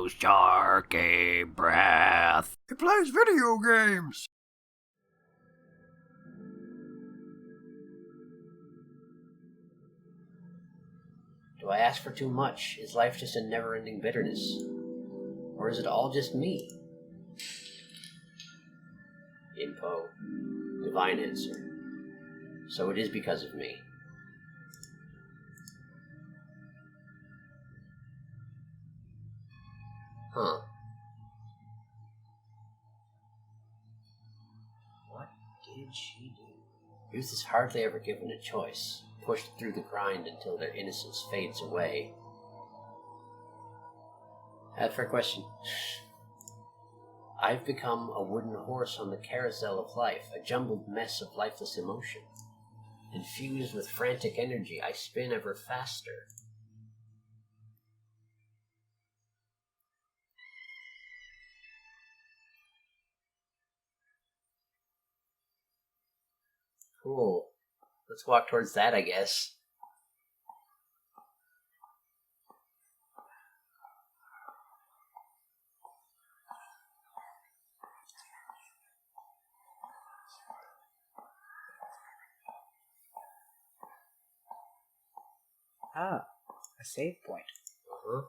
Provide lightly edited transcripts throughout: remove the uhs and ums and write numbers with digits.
SharkyBreath. He plays video games. Do I ask for too much? Is life just a never-ending bitterness? Or is it all just me? Impo. Divine answer. So it is because of me. Huh. What did she do? Youth is hardly ever given a choice, pushed through the grind until their innocence fades away. As for a question, I've become a wooden horse on the carousel of life, a jumbled mess of lifeless emotion. Infused with frantic energy, I spin ever faster. Cool. Let's walk towards that, I guess. Ah, a save point. Uh-huh.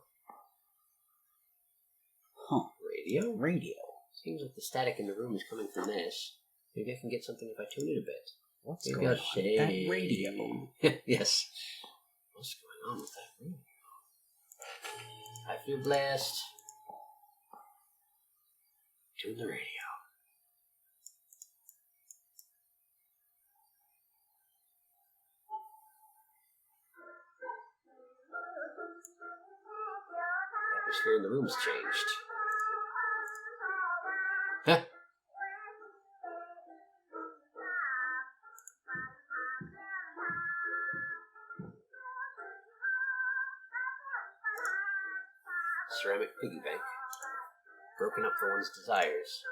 Huh. Radio? Radio. Seems like the static in the room is coming from this. Maybe I can get something if I tune it a bit. What's Maybe going I'll on shave. with that radio? Yes. What's going on with that radio? I feel blessed. Tune the radio. The atmosphere in the room's changed. Huh? Ceramic piggy bank. Broken up for one's desires.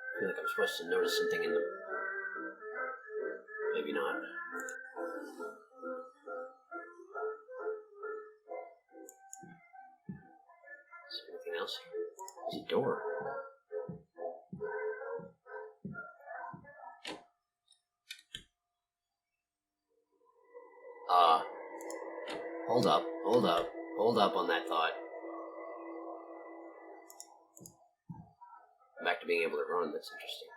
I feel like I'm supposed to notice something in them. Maybe not. Is there anything else here? There's a door. Hold up on that thought. Back to being able to run, that's interesting.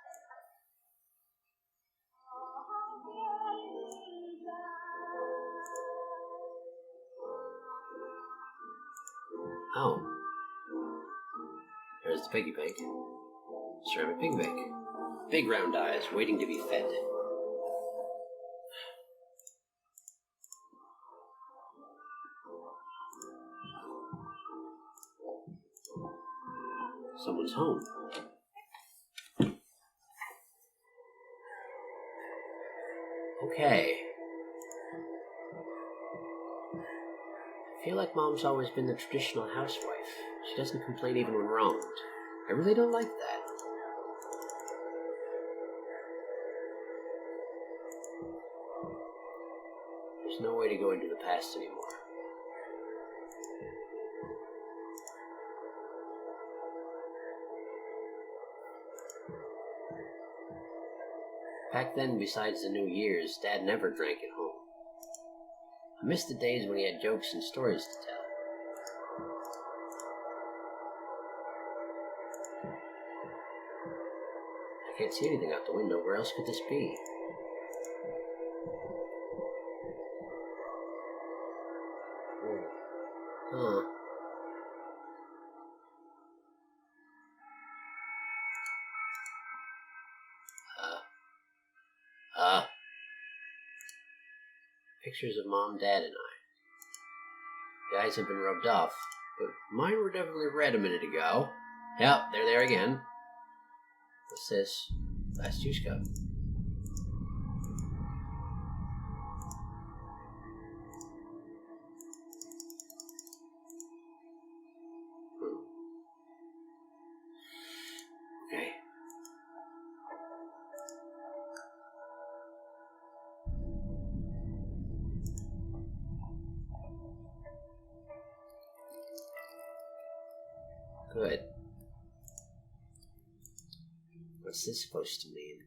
Oh. There's the piggy bank. Ceramic piggy bank. Big round eyes, waiting to be fed. Someone's home. Okay. I feel like Mom's always been the traditional housewife. She doesn't complain even when wronged. I really don't like that. There's no way to go into the past anymore. Back then, besides the New Year's, Dad never drank at home. I miss the days when he had jokes and stories to tell. I can't see anything out the window. Where else could this be? Huh. Pictures of Mom, Dad, and I. The eyes have been rubbed off, but mine were definitely red a minute ago. Yep, they're there again. What's this? Last juice cup. Okay. Good. What's this supposed to mean?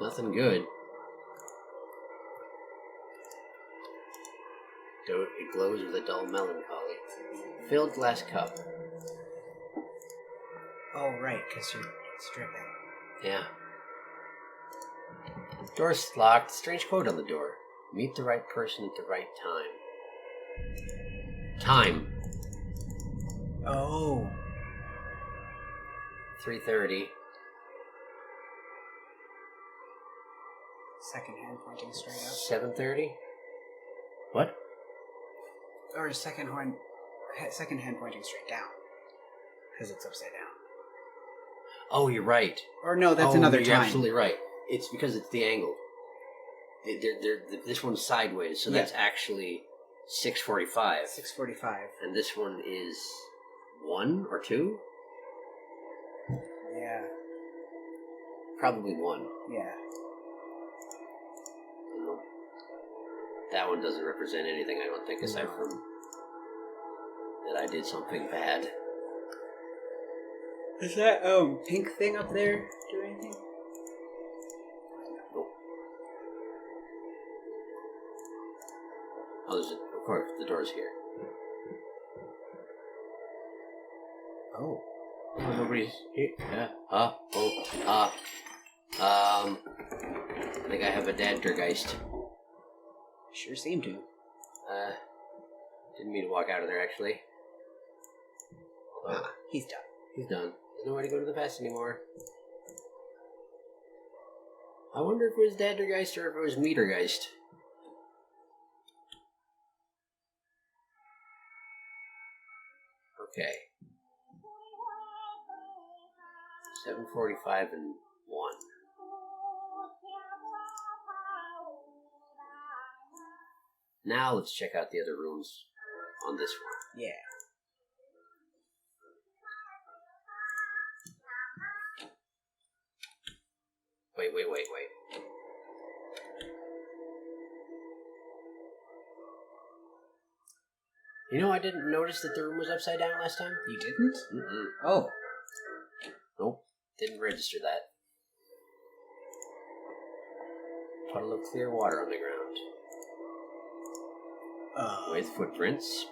Nothing good. It glows with a dull melancholy. Filled glass cup. Oh, right, because you're stripping. Yeah. Door's locked. Strange quote on the door. Meet the right person at the right time. Time. Oh. 3:30. Second hand pointing straight up. 7:30. What? Or second hand pointing straight down. Because it's upside down. Oh, you're right. Or no, that's another you're time. absolutely right. It's because it's the angle. This one's sideways, so that's actually 6:45. 6:45. And this one is 1 or 2? Yeah. Probably 1. Yeah. That one doesn't represent anything, I don't think, aside from that I did something bad. Is that pink thing up there do anything? Nope. Oh, of course, the door's here. Oh. Oh, nobody's here. Yeah. I think I have a Dadgergeist. Sure seem to. Didn't mean to walk out of there, actually. He's done. He's done. There's nowhere to go to the past anymore. I wonder if it was Dadgergeist or if it was Metergeist. Okay. 7:45 and 1. Now let's check out the other rooms on this one. Yeah. Wait. You know, I didn't notice that the room was upside down last time. You didn't? Mm-mm. Oh. Nope. Didn't register that. Puddle of clear water on the ground. With footprints.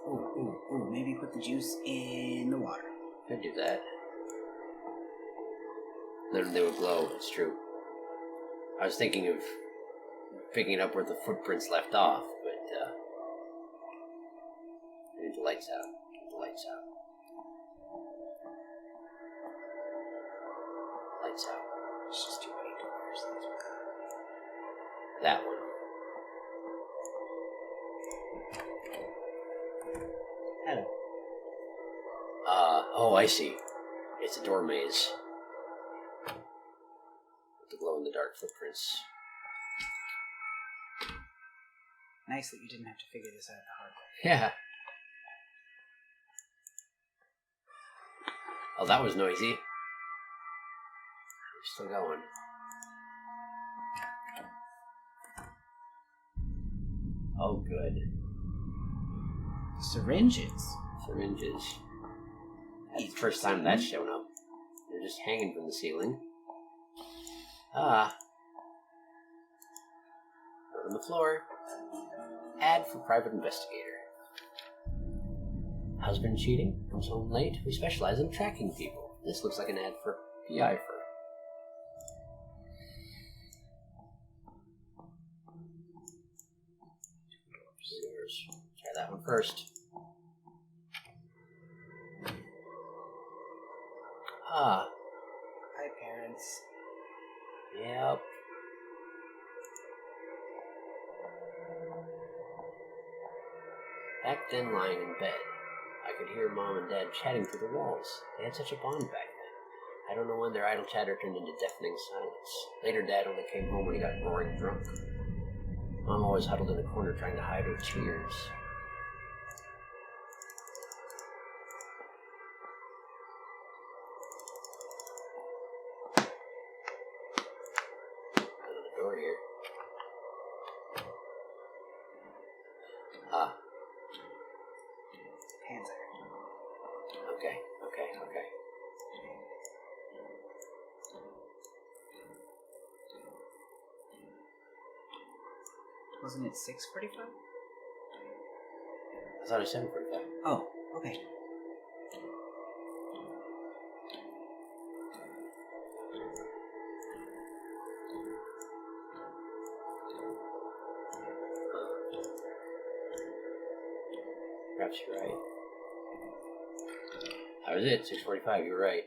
Ooh, maybe put the juice in the water. Could do that. Then they would glow, it's true. I was thinking of picking up where the footprints left off, but, I need the lights out. Get the lights out. Lights out. There's just too many doors. That one. Hello. Oh, I see. It's a door maze. With the glow-in-the-dark footprints. Nice that you didn't have to figure this out the hard way. Yeah. Oh, that was noisy. We're still going. Oh, good. Syringes. Syringes. That's the first time that's shown up. They're just hanging from the ceiling. Out on the floor. Ad for private investigator. Husband cheating, comes home late. We specialize in tracking people. This looks like an ad for PI for. Try that one first. Hi, parents. Yep. Back then, lying in bed, I could hear Mom and Dad chatting through the walls. They had such a bond back then. I don't know when their idle chatter turned into deafening silence. Later, Dad only came home when he got roaring drunk. Mom always huddled in a corner trying to hide her tears. door here. Ah. Hands there. Okay. Wasn't it 6:45? I thought it was 7:45. Oh, okay. Perhaps you're right. That was it, 6:45, you're right.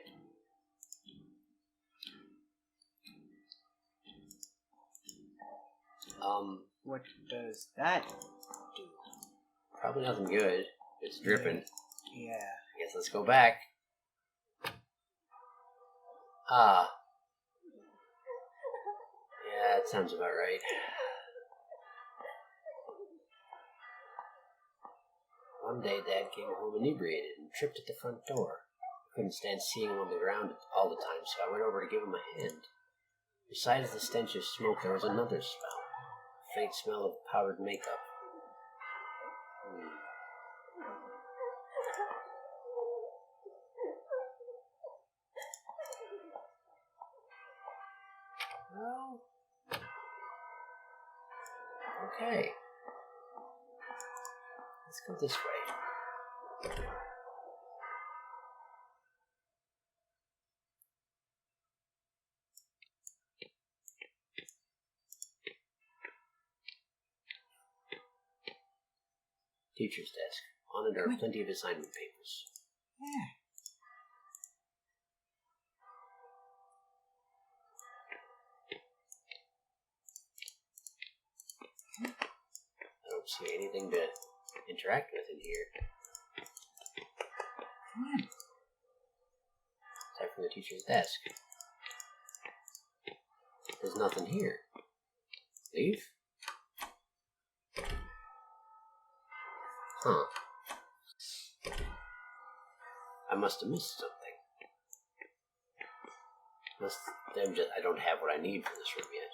What does that do? Probably nothing good. It's dripping. Yeah. I guess let's go back. Ah. Yeah, that sounds about right. One day, Dad came home inebriated and tripped at the front door. I couldn't stand seeing him on the ground all the time, so I went over to give him a hand. Besides the stench of smoke, there was another smell. A faint smell of powdered makeup. Well, okay. Let's go this way. Teacher's desk. On it are plenty of assignment papers. Yeah. I don't see anything to interact with in here. Come on. Aside from the teacher's desk. There's nothing here. Leave? Huh. I must have missed something. I don't have what I need for this room yet.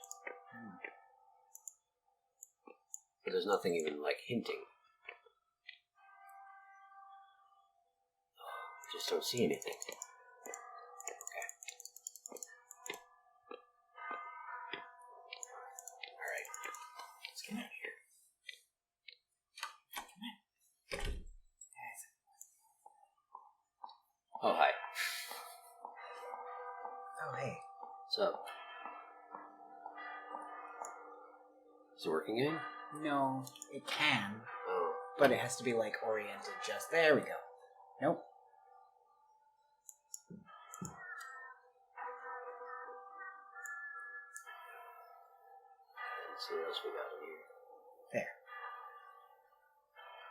But there's nothing even like hinting. I just don't see anything. Okay. Alright. Let's get out of here. Oh, hi. Oh, hey. What's up? Is it working again? No, it can, Oh. but it has to be like oriented just. There we go. Nope. Let's see what else we got in here. There.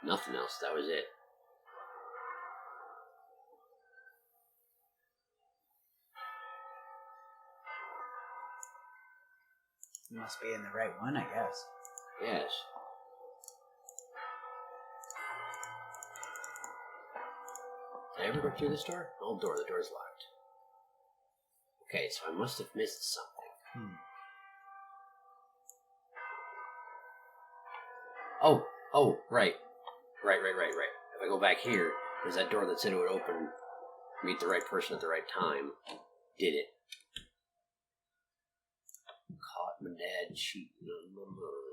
Nothing else. That was it. Must be in the right one, I guess. Yes. Did I ever go through this door? Old door. The door's locked. Okay, so I must have missed something. Oh, right. Right. If I go back here, there's that door that said it would open, meet the right person at the right time. Did it. Caught my dad cheating on my mom.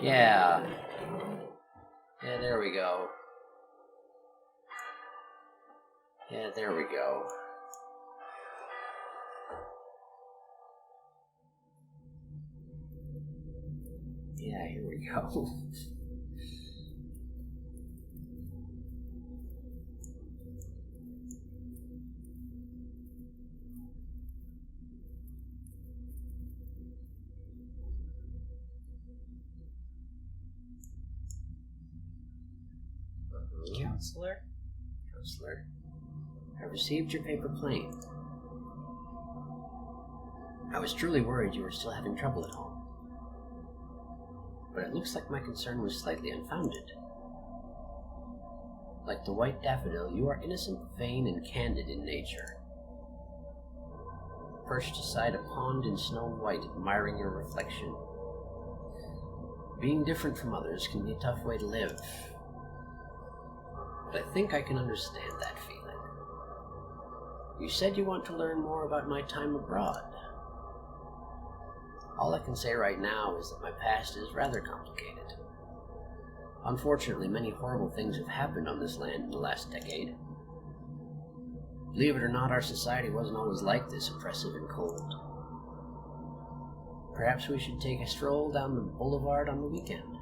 Yeah. Yeah, there we go. Yeah, there we go. Yeah, here we go. Counselor? Counselor, I received your paper plane. I was truly worried you were still having trouble at home. But it looks like my concern was slightly unfounded. Like the white daffodil, you are innocent, vain, and candid in nature. perched beside a pond in Snow White, admiring your reflection. Being different from others can be a tough way to live. But I think I can understand that feeling. You said you want to learn more about my time abroad. All I can say right now is that my past is rather complicated. Unfortunately, many horrible things have happened on this land in the last decade. Believe it or not, our society wasn't always like this, oppressive and cold. Perhaps we should take a stroll down the boulevard on the weekend.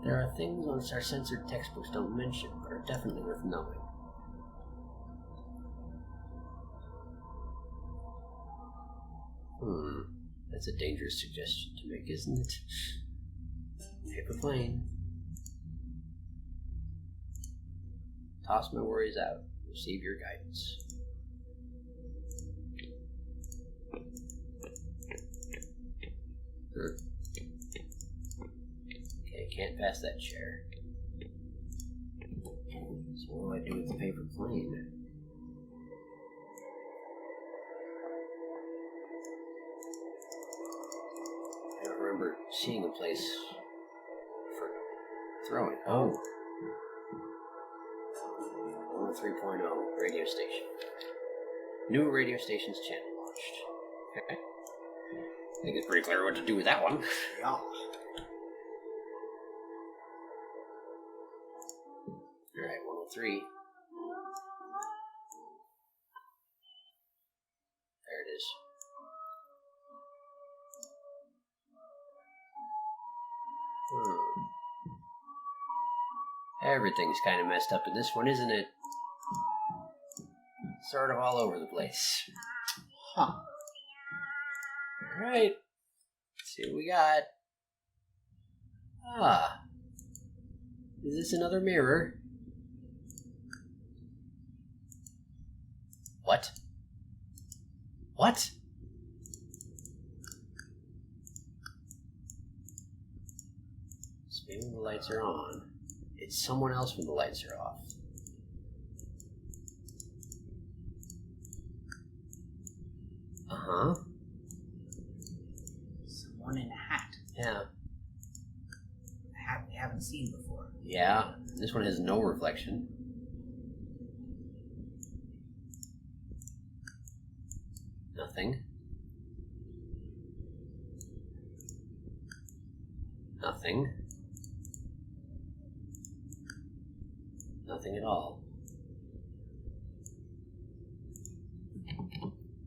There are things our censored textbooks don't mention, but are definitely worth knowing. That's a dangerous suggestion to make, isn't it? Paper plane. Toss my worries out. Receive your guidance. Okay, can't pass that chair. So what do I do with the paper plane? I don't remember seeing a place for throwing. Oh. 3.0 radio station. New radio station's channel launched. Okay. I think it's pretty clear what to do with that one. Yeah. Alright, 103. There it is. Everything's kind of messed up in this one, isn't it? Sort of all over the place. Huh. Alright. Let's see what we got. Ah. Is this another mirror? What? What? Maybe when the lights are on. It's someone else when the lights are off. Uh-huh. Someone in a hat. Yeah. A hat we haven't seen before. Yeah. This one has no reflection. Nothing. Nothing. Nothing at all.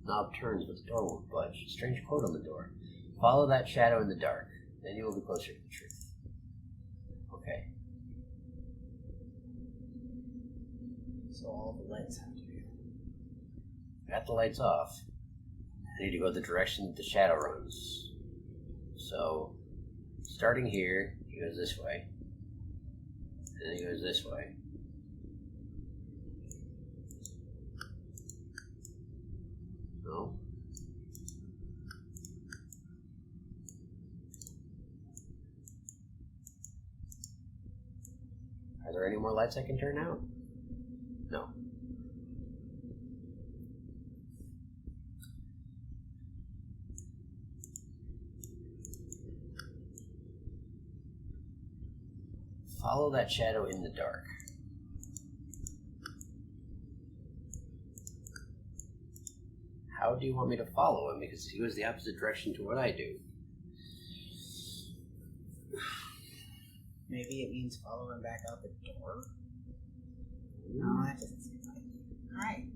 Knob turns, but the door won't budge. Strange quote on the door. Follow that shadow in the dark, then you will be closer to the truth. Okay. So all the lights have to be on. Got the lights off. I need to go the direction that the shadow runs. So, starting here, he goes this way. And then he goes this way. No. Are there any more lights I can turn out? No. Follow that shadow in the dark. How do you want me to follow him? Because he goes the opposite direction to what I do. Maybe it means follow him back out the door? No, that doesn't seem right. Alright.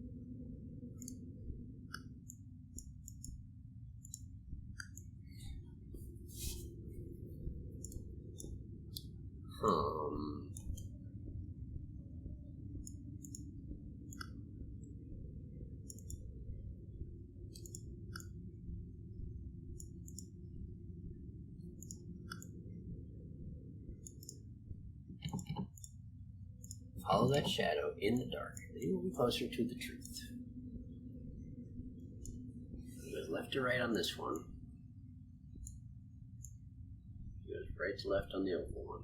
Follow that shadow in the dark, and you will be closer to the truth. He goes left to right on this one. He goes right to left on the oval one.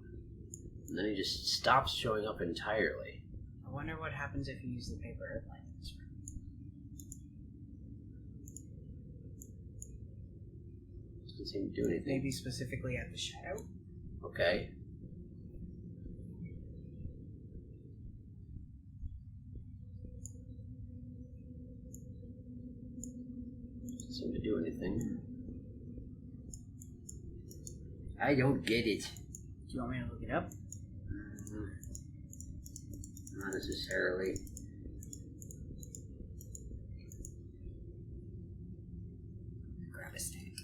And then he just stops showing up entirely. I wonder what happens if you use the paper airplane in this room. Doesn't seem to do anything. Maybe specifically at the shadow? Okay. Doesn't seem to do anything. I don't get it. Do you want me to look it up? Not necessarily. Grab a stick.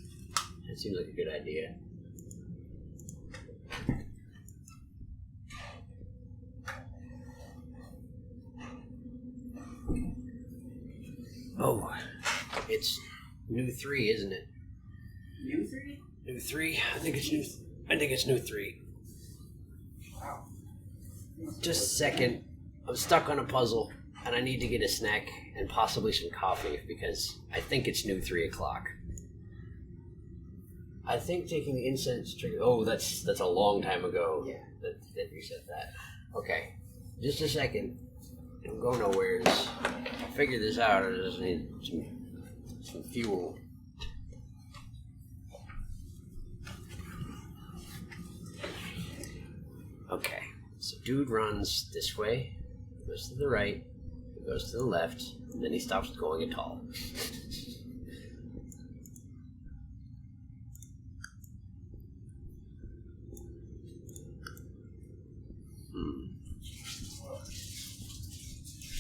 That seems like a good idea. Oh, it's new 3, isn't it? New 3? New 3? I think it's new 3. Wow. Just a second. I'm stuck on a puzzle, and I need to get a snack and possibly some coffee because I think it's new 3 o'clock. I think taking the incense trigger. Oh, that's a long time ago. Yeah. That you said that. Okay, just a second. Don't go nowhere. Just figure this out. I just need some fuel. Okay, so dude runs this way, goes to the right, goes to the left, and then he stops going at all.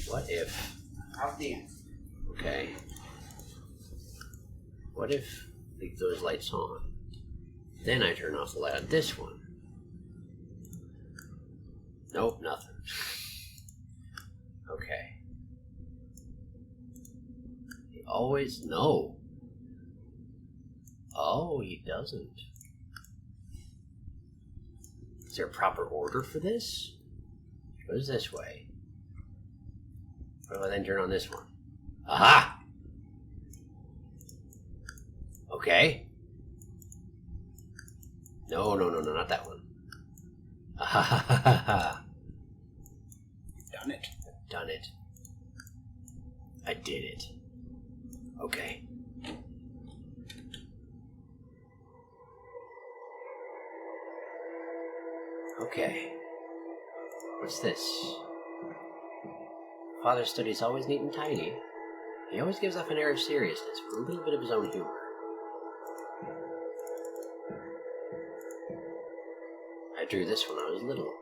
What if... Out the end. Okay. What if I leave those lights on? Then I turn off the light on this one. Nope, nothing. Okay. He always... No. Oh, he doesn't. Is there a proper order for this? It goes this way. What do I then turn on this one? Aha! Okay. No, not that one. Ah, ha, ha, ha, ha. You've done it. I've done it. I did it. Okay. Okay. What's this? Father's study's always neat and tidy. He always gives off an air of seriousness with a little bit of his own humor. I drew this when I was little.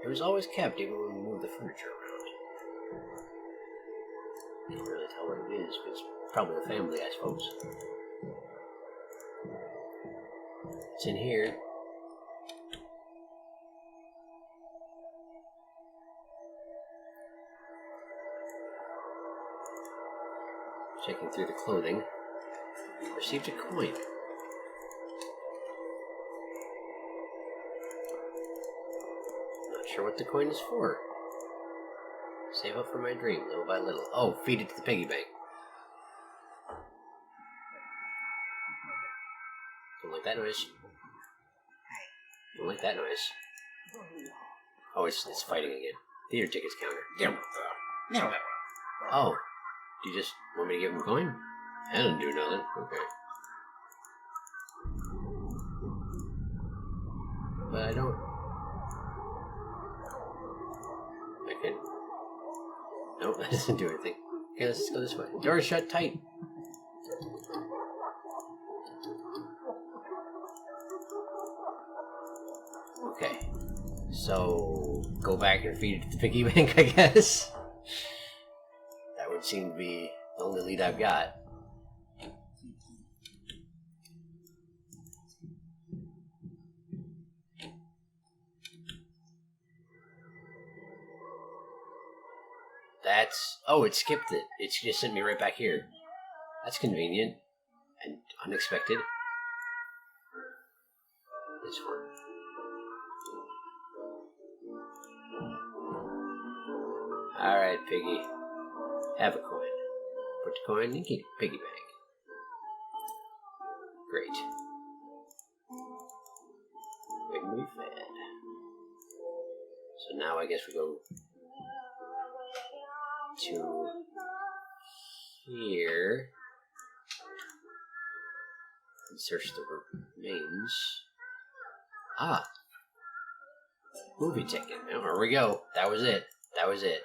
It was always kept even when we moved the furniture around. Can't really tell what it is, but it's probably the family, I suppose. It's in here. Checking through the clothing, received a coin. Not sure what the coin is for. Save up for my dream, little by little. Oh, feed it to the piggy bank. Don't like that noise. Don't like that noise. Oh, it's fighting again. Theater tickets counter. Oh. Do you just want me to give him a coin? I didn't do nothing. Okay. But I don't... I can... Nope, that doesn't do anything. Okay, let's go this way. Door's shut tight. Okay. So, go back and feed it to the piggy bank, I guess. Would seem to be the only lead I've got. That's... Oh, it skipped it. It just sent me right back here. That's convenient and unexpected. This one. Alright, piggy. Have a coin. Put the coin in the piggy bank. Great. Waiting to be fed. So now I guess we go to here. Search the remains. Ah. Movie ticket. Oh, here we go. That was it. You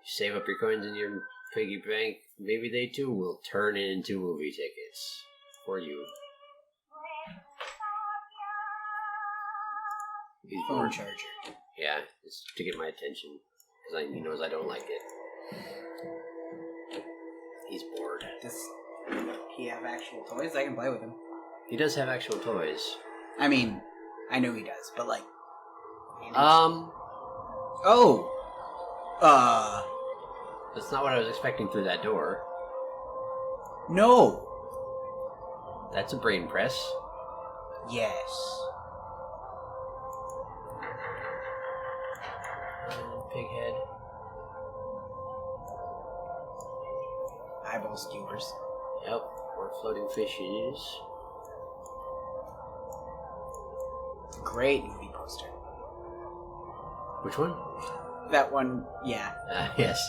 save up your coins in your piggy bank. Maybe they too will turn into movie tickets. For you. Phone charger. Yeah, it's to get my attention. Because he knows I don't like it. He's bored. Does he have actual toys? I can play with him. He does have actual toys. I mean, I know he does, but like... That's not what I was expecting through that door. No! That's a brain press. Yes. Pig head. Eyeball skewers. Yep, more floating fishes. Great movie poster. Which one? That one, yeah. Yes.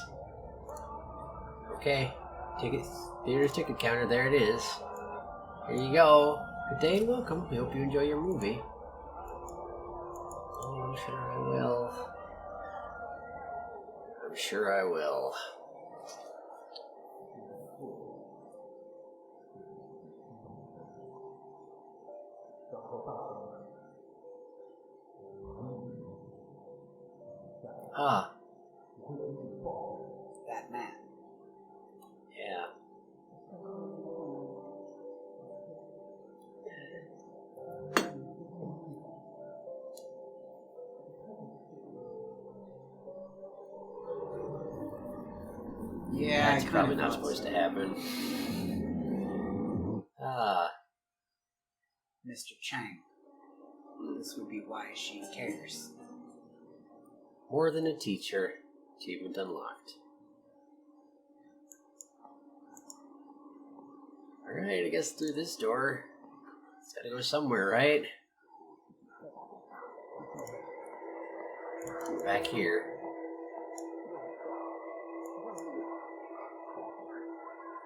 Okay. Theater's ticket counter, there it is. Here you go. Good day and welcome. I hope you enjoy your movie. Oh, I'm sure I will. I'm sure I will. Ah. That man. Yeah. Yeah, that's probably not supposed to happen. Ah. Mr. Chang. This would be why she cares. More than a teacher. Achievement unlocked. Alright, I guess through this door. It's gotta go somewhere, right? Back here.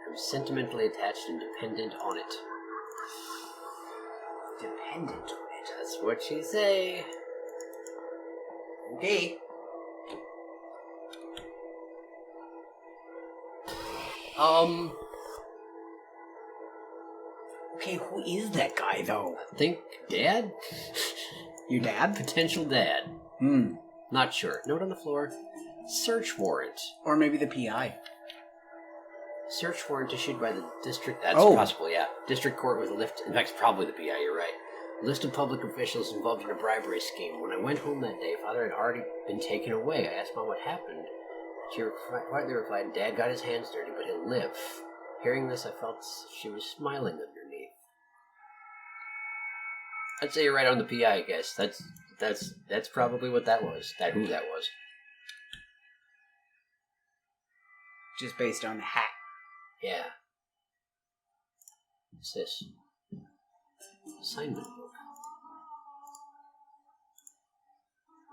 I'm sentimentally attached and dependent on it. Dependent on it? That's what she say. Okay. Okay, who is that guy, though? I think Dad? Your dad? Potential dad. Not sure. Note on the floor. Search warrant. Or maybe the PI. Search warrant issued by the district... That's Oh. possible, yeah. District court with a list... In fact, it's probably the PI, you're right. List of public officials involved in a bribery scheme. When I went home that day, Father had already been taken away. I asked Mom what happened. She quietly replied, Dad got his hands dirty, but he'll live. Hearing this, I felt she was smiling underneath. I'd say you're right on the PI, I guess. That's probably what that was. Who that was. Just based on the hat. Yeah. What's this? Assignment book.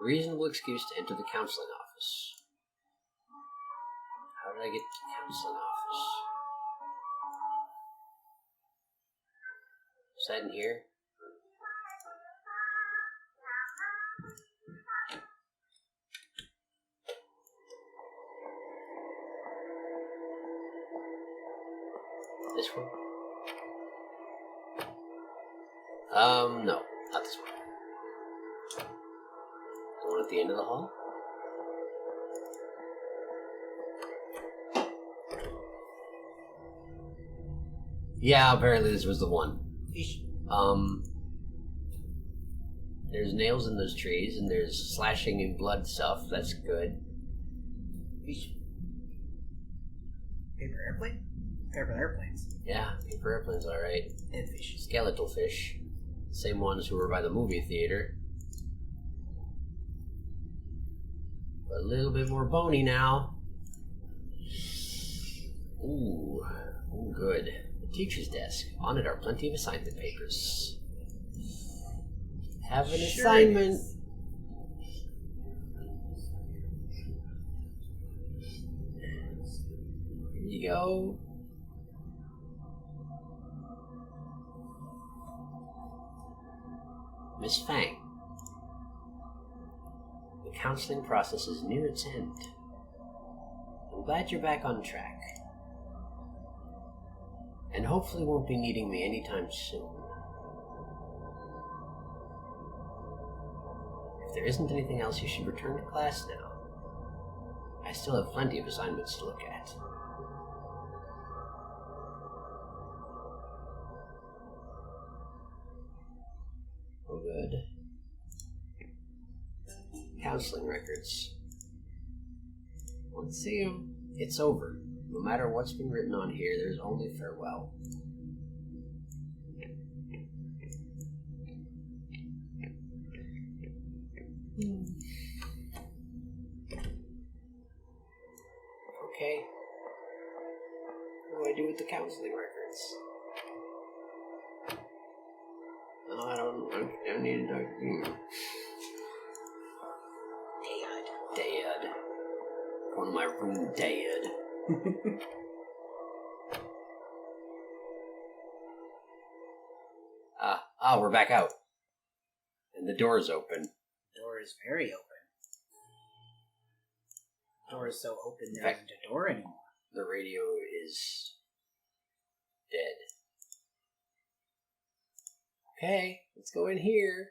Reasonable excuse to enter the counseling office. How did I get to the counseling office? Is that in here? This one? No, not this one. The one at the end of the hall? Yeah, apparently this was the one. There's nails in those trees, and there's slashing and blood stuff. That's good. Paper airplane? Paper airplanes. Yeah, paper airplane's alright. And fish. Skeletal fish. Same ones who were by the movie theater. A little bit more bony now. Ooh, good. The teacher's desk. On it are plenty of assignment papers. Have an assignment. Here you go. Miss Fang. The counseling process is near its end. I'm glad you're back on track. And hopefully won't be needing me anytime soon. If there isn't anything else, you should return to class now. I still have plenty of assignments to look at. Oh, good. Counseling records. Let's see them. It's over. No matter what's been written on here, there's only farewell. Okay. What do I do with the counseling records? Oh, I don't need to know. Dad. Going to my room, Dad. We're back out. And the door is open. The door is very open. The door is so open there isn't a door anymore. The radio is dead. Okay, let's go in here.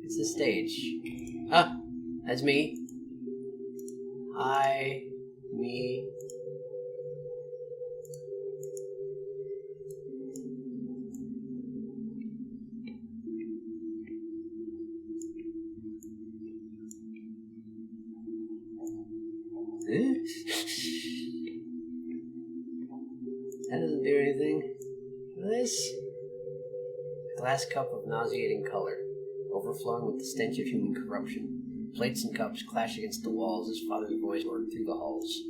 It's the stage. That's me. Hi, me. That doesn't do anything. This? A glass cup of nauseating color, overflowing with the stench of human corruption. Plates and cups clash against the walls as father's voice worked through the halls.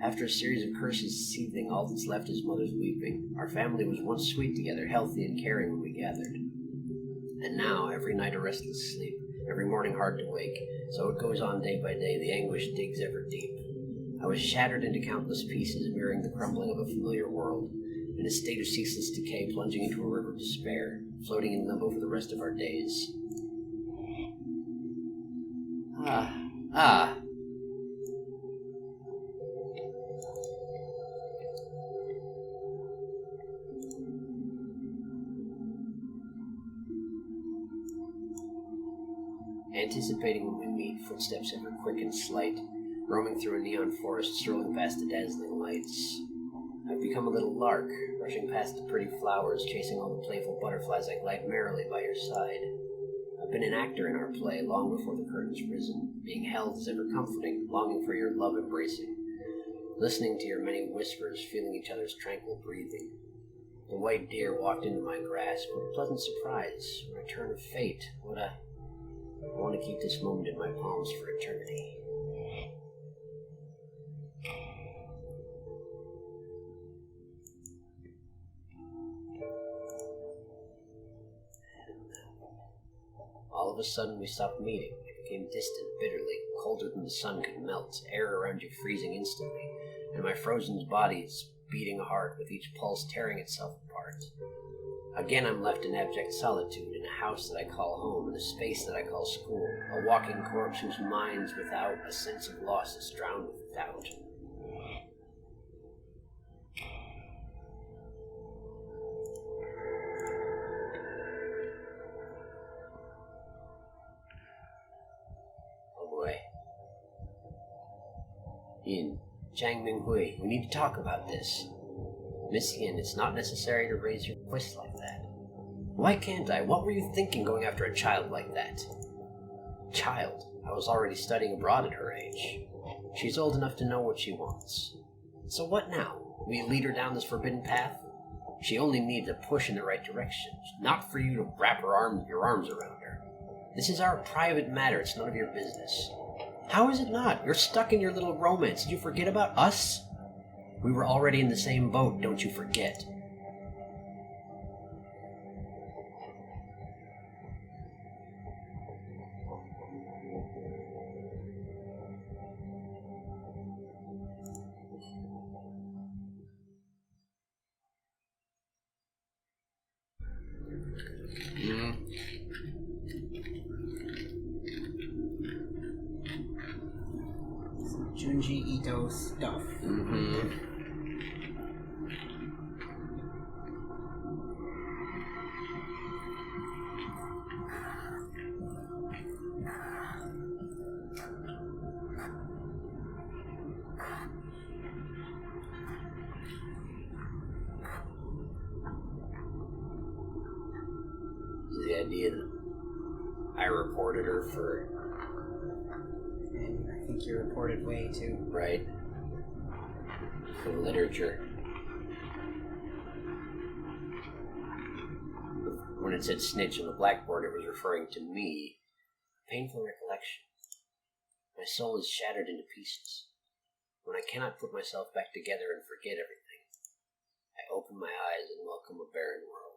After a series of curses seething, all that's left is mother's weeping. Our family was once sweet together, healthy and caring when we gathered. And now, every night a restless sleep, every morning hard to wake. So it goes on day by day, the anguish digs ever deep. I was shattered into countless pieces, mirroring the crumbling of a familiar world, in a state of ceaseless decay, plunging into a river of despair, floating in limbo for the rest of our days. Anticipating when we meet, footsteps ever quick and slight, roaming through a neon forest, strolling past the dazzling lights. I've become a little lark, rushing past the pretty flowers, chasing all the playful butterflies I glide merrily by your side. I've been an actor in our play long before the curtain's risen, being held as ever comforting, longing for your love embracing, listening to your many whispers, feeling each other's tranquil breathing. The white deer walked into my grasp. What a pleasant surprise, what a turn of fate, I want to keep this moment in my palms for eternity. All of a sudden we stopped meeting. It became distant, bitterly, colder than the sun could melt, air around you freezing instantly, and my frozen body's beating hard with each pulse tearing itself apart. Again I'm left in abject solitude, in a house that I call home, in a space that I call school, a walking corpse whose mind's without a sense of loss is drowned with doubt. Oh boy. Yin, Chang Ming Hui, we need to talk about this. Miss Yin, it's not necessary to raise your voice like that. Why can't I? What were you thinking going after a child like that? Child? I was already studying abroad at her age. She's old enough to know what she wants. So what now? Will you lead her down this forbidden path? She only needs a push in the right direction, not for you to wrap your arms around her. This is our private matter, it's none of your business. How is it not? You're stuck in your little romance. Did you forget about us? We were already in the same boat, don't you forget. Junji Ito stuff. Mm-hmm. The idea that I reported her for... And I think you reported way too. Right. For literature. When it said snitch on the blackboard, it was referring to me. Painful recollection. My soul is shattered into pieces. When I cannot put myself back together and forget everything, I open my eyes and welcome a barren world.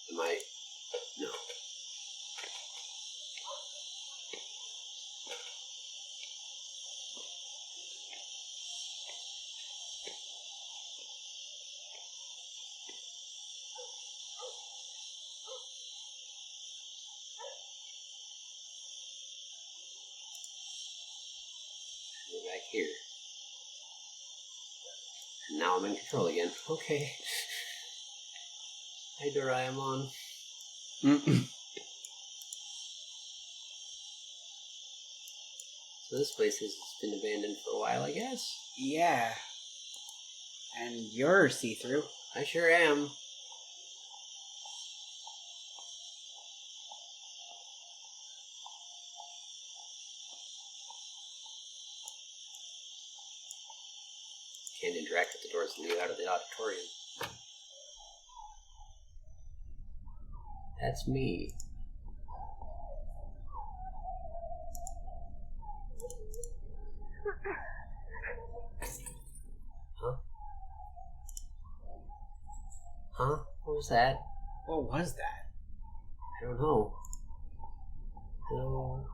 Am I? No. Go back here. And now I'm in control again. Okay. Hi, Doraemon. So this place has been abandoned for a while, I guess? Yeah. And you're see-through. I sure am. Can't interact with the doors and leave out of the auditorium. That's me. Huh? Huh? What was that? What was that? I don't know. No.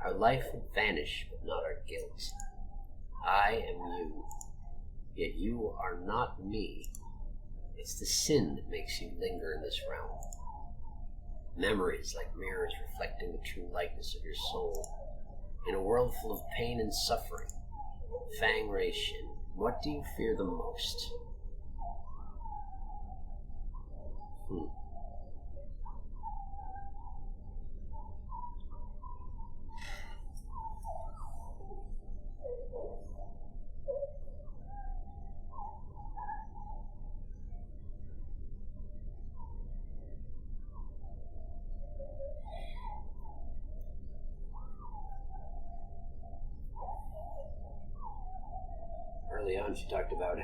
Our life would vanish, but not our guilt. I am you. Yet you are not me. It's the sin that makes you linger in this realm. Memories like mirrors reflecting the true likeness of your soul. In a world full of pain and suffering, Fang Ray Shin, what do you fear the most? Early on, she talked about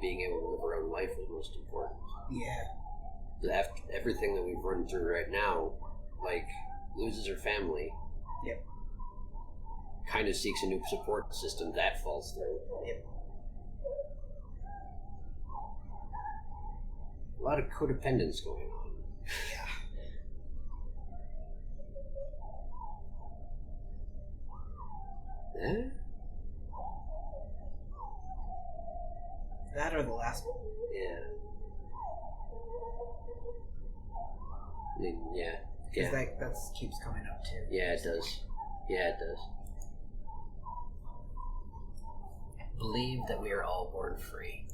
being able to live her own life was most important. Yeah. After everything that we've run through right now, like, loses her family. Yep. Kind of seeks a new support system, that falls through. Yep. A lot of codependence going on. Yeah. Eh? That or the last one? Yeah. I mean, yeah. Because that keeps coming up too. Yeah, it does. Yeah, it does. Believe that we are all born free,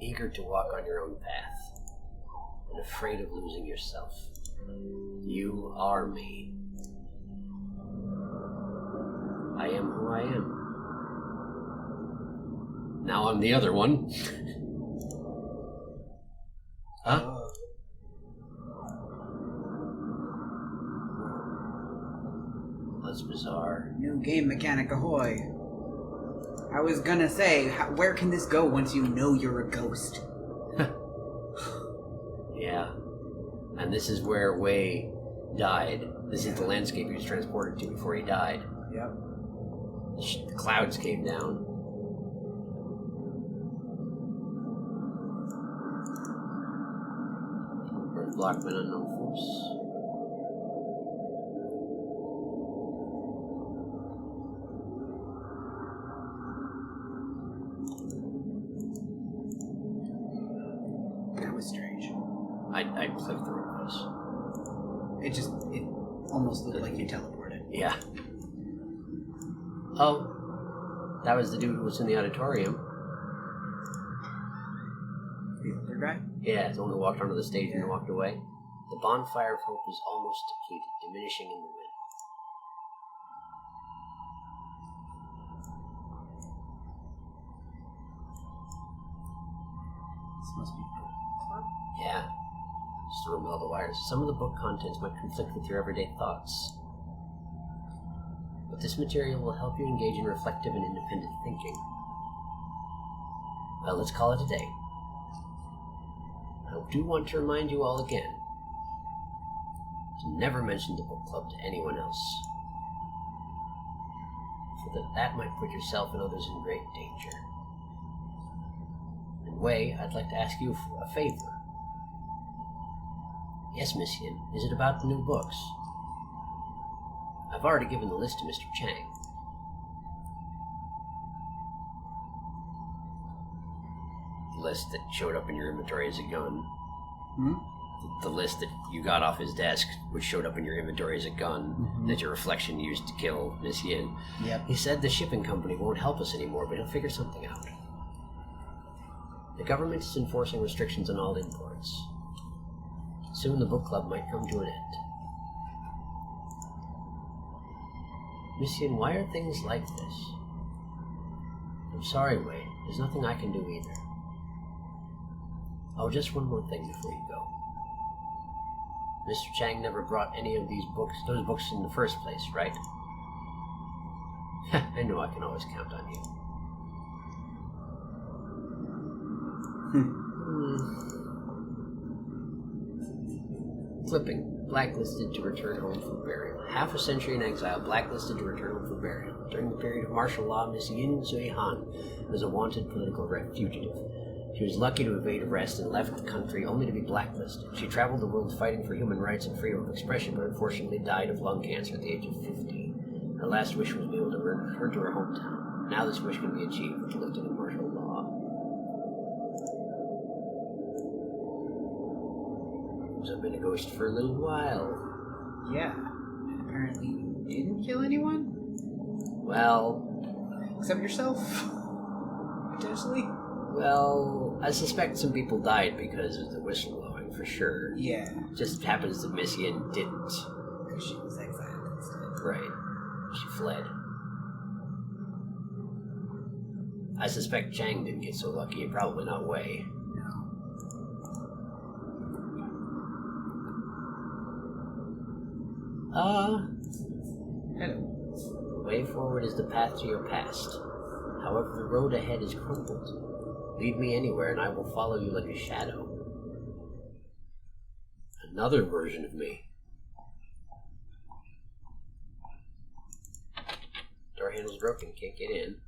eager to walk on your own path, and afraid of losing yourself. You are me. I am who I am. Now I'm the other one. Huh? That's bizarre. New game mechanic ahoy. I was gonna say, where can this go once you know you're a ghost? Yeah. And this is where Wei died. This is the landscape he was transported to before he died. Yep. The clouds came down. blocked by an unknown force. That was strange. I clicked the wrong place. It almost looked like you teleported. Yeah. Oh, that was the dude who was in the auditorium. The older guy? Yeah, the one who walked onto the stage and walked away. The bonfire of hope is almost depleted, diminishing in the wind. This must be a club? Yeah. Just to remove all the wires. Some of the book contents might conflict with your everyday thoughts. But this material will help you engage in reflective and independent thinking. Well, let's call it a day. I do want to remind you all again to never mention the book club to anyone else, for that might put yourself and others in great danger. And Wei, I'd like to ask you for a favor. Yes, Miss Yin, is it about the new books? I've already given the list to Mr. Chang. The list that showed up in your inventory as a gun. Hmm? The list that you got off his desk, which showed up in your inventory as a gun, that your reflection used to kill Miss Yin. Yep. He said the shipping company won't help us anymore, but he'll figure something out. The government is enforcing restrictions on all imports. Soon the book club might come to an end. Miss Yin, why are things like this? I'm sorry, Wei. There's nothing I can do either. Oh, just one more thing before you go. Mr. Chang never brought any of those books in the first place, right? I know I can always count on you. Flipping. Blacklisted to return home for burial. Half a century in exile, blacklisted to return home for burial. During the period of martial law, Miss Yin Zui-Han was a wanted political fugitive. She was lucky to evade arrest and left the country only to be blacklisted. She traveled the world fighting for human rights and freedom of expression, but unfortunately died of lung cancer at the age of 50. Her last wish was to be able to return to her hometown. Now this wish can be achieved with the lifting of martial law. So I've been a ghost for a little while. Yeah. And apparently you didn't kill anyone? Well... Except yourself? Potentially? Well, I suspect some people died because of the whistleblowing, for sure. Yeah. Just happens that Miss Yin didn't. Because she was exiled instead. Right. She fled. I suspect Chang didn't get so lucky, and probably not Wei. No. Hello. The way forward is the path to your past. However, the road ahead is crumbled. Lead me anywhere, and I will follow you like a shadow. Another version of me. Door handle's broken, can't get in.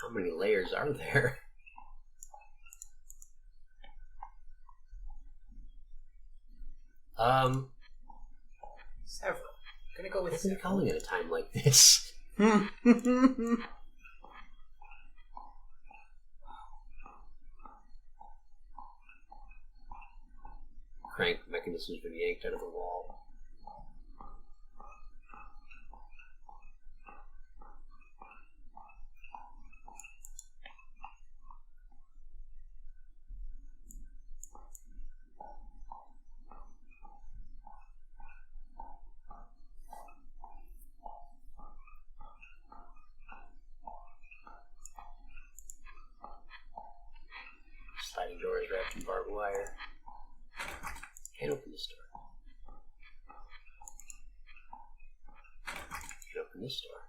How many layers are there? Several. I'm gonna go with What's he several. calling at a time like this? Crank mechanisms been yanked out of the wall. Sliding doors wrapped in barbed wire. Can't open this door. Can't open this door.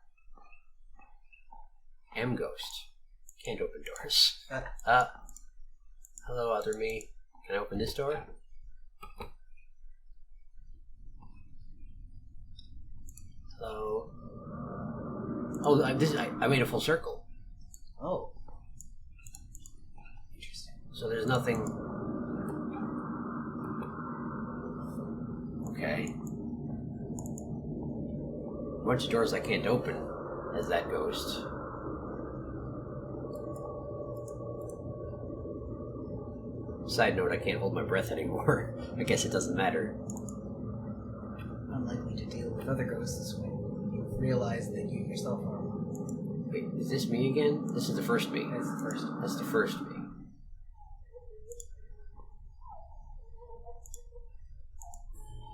Am ghost. Can't open doors. Hello, other me. Can I open this door? Hello. Oh, I made a full circle. nothing... Okay. A bunch of doors I can't open as that ghost. Side note, I can't hold my breath anymore. I guess it doesn't matter. Unlikely to deal with other ghosts when you realize that you yourself are one. Wait, is this me again? This is the first me. That's the first. That's the first me.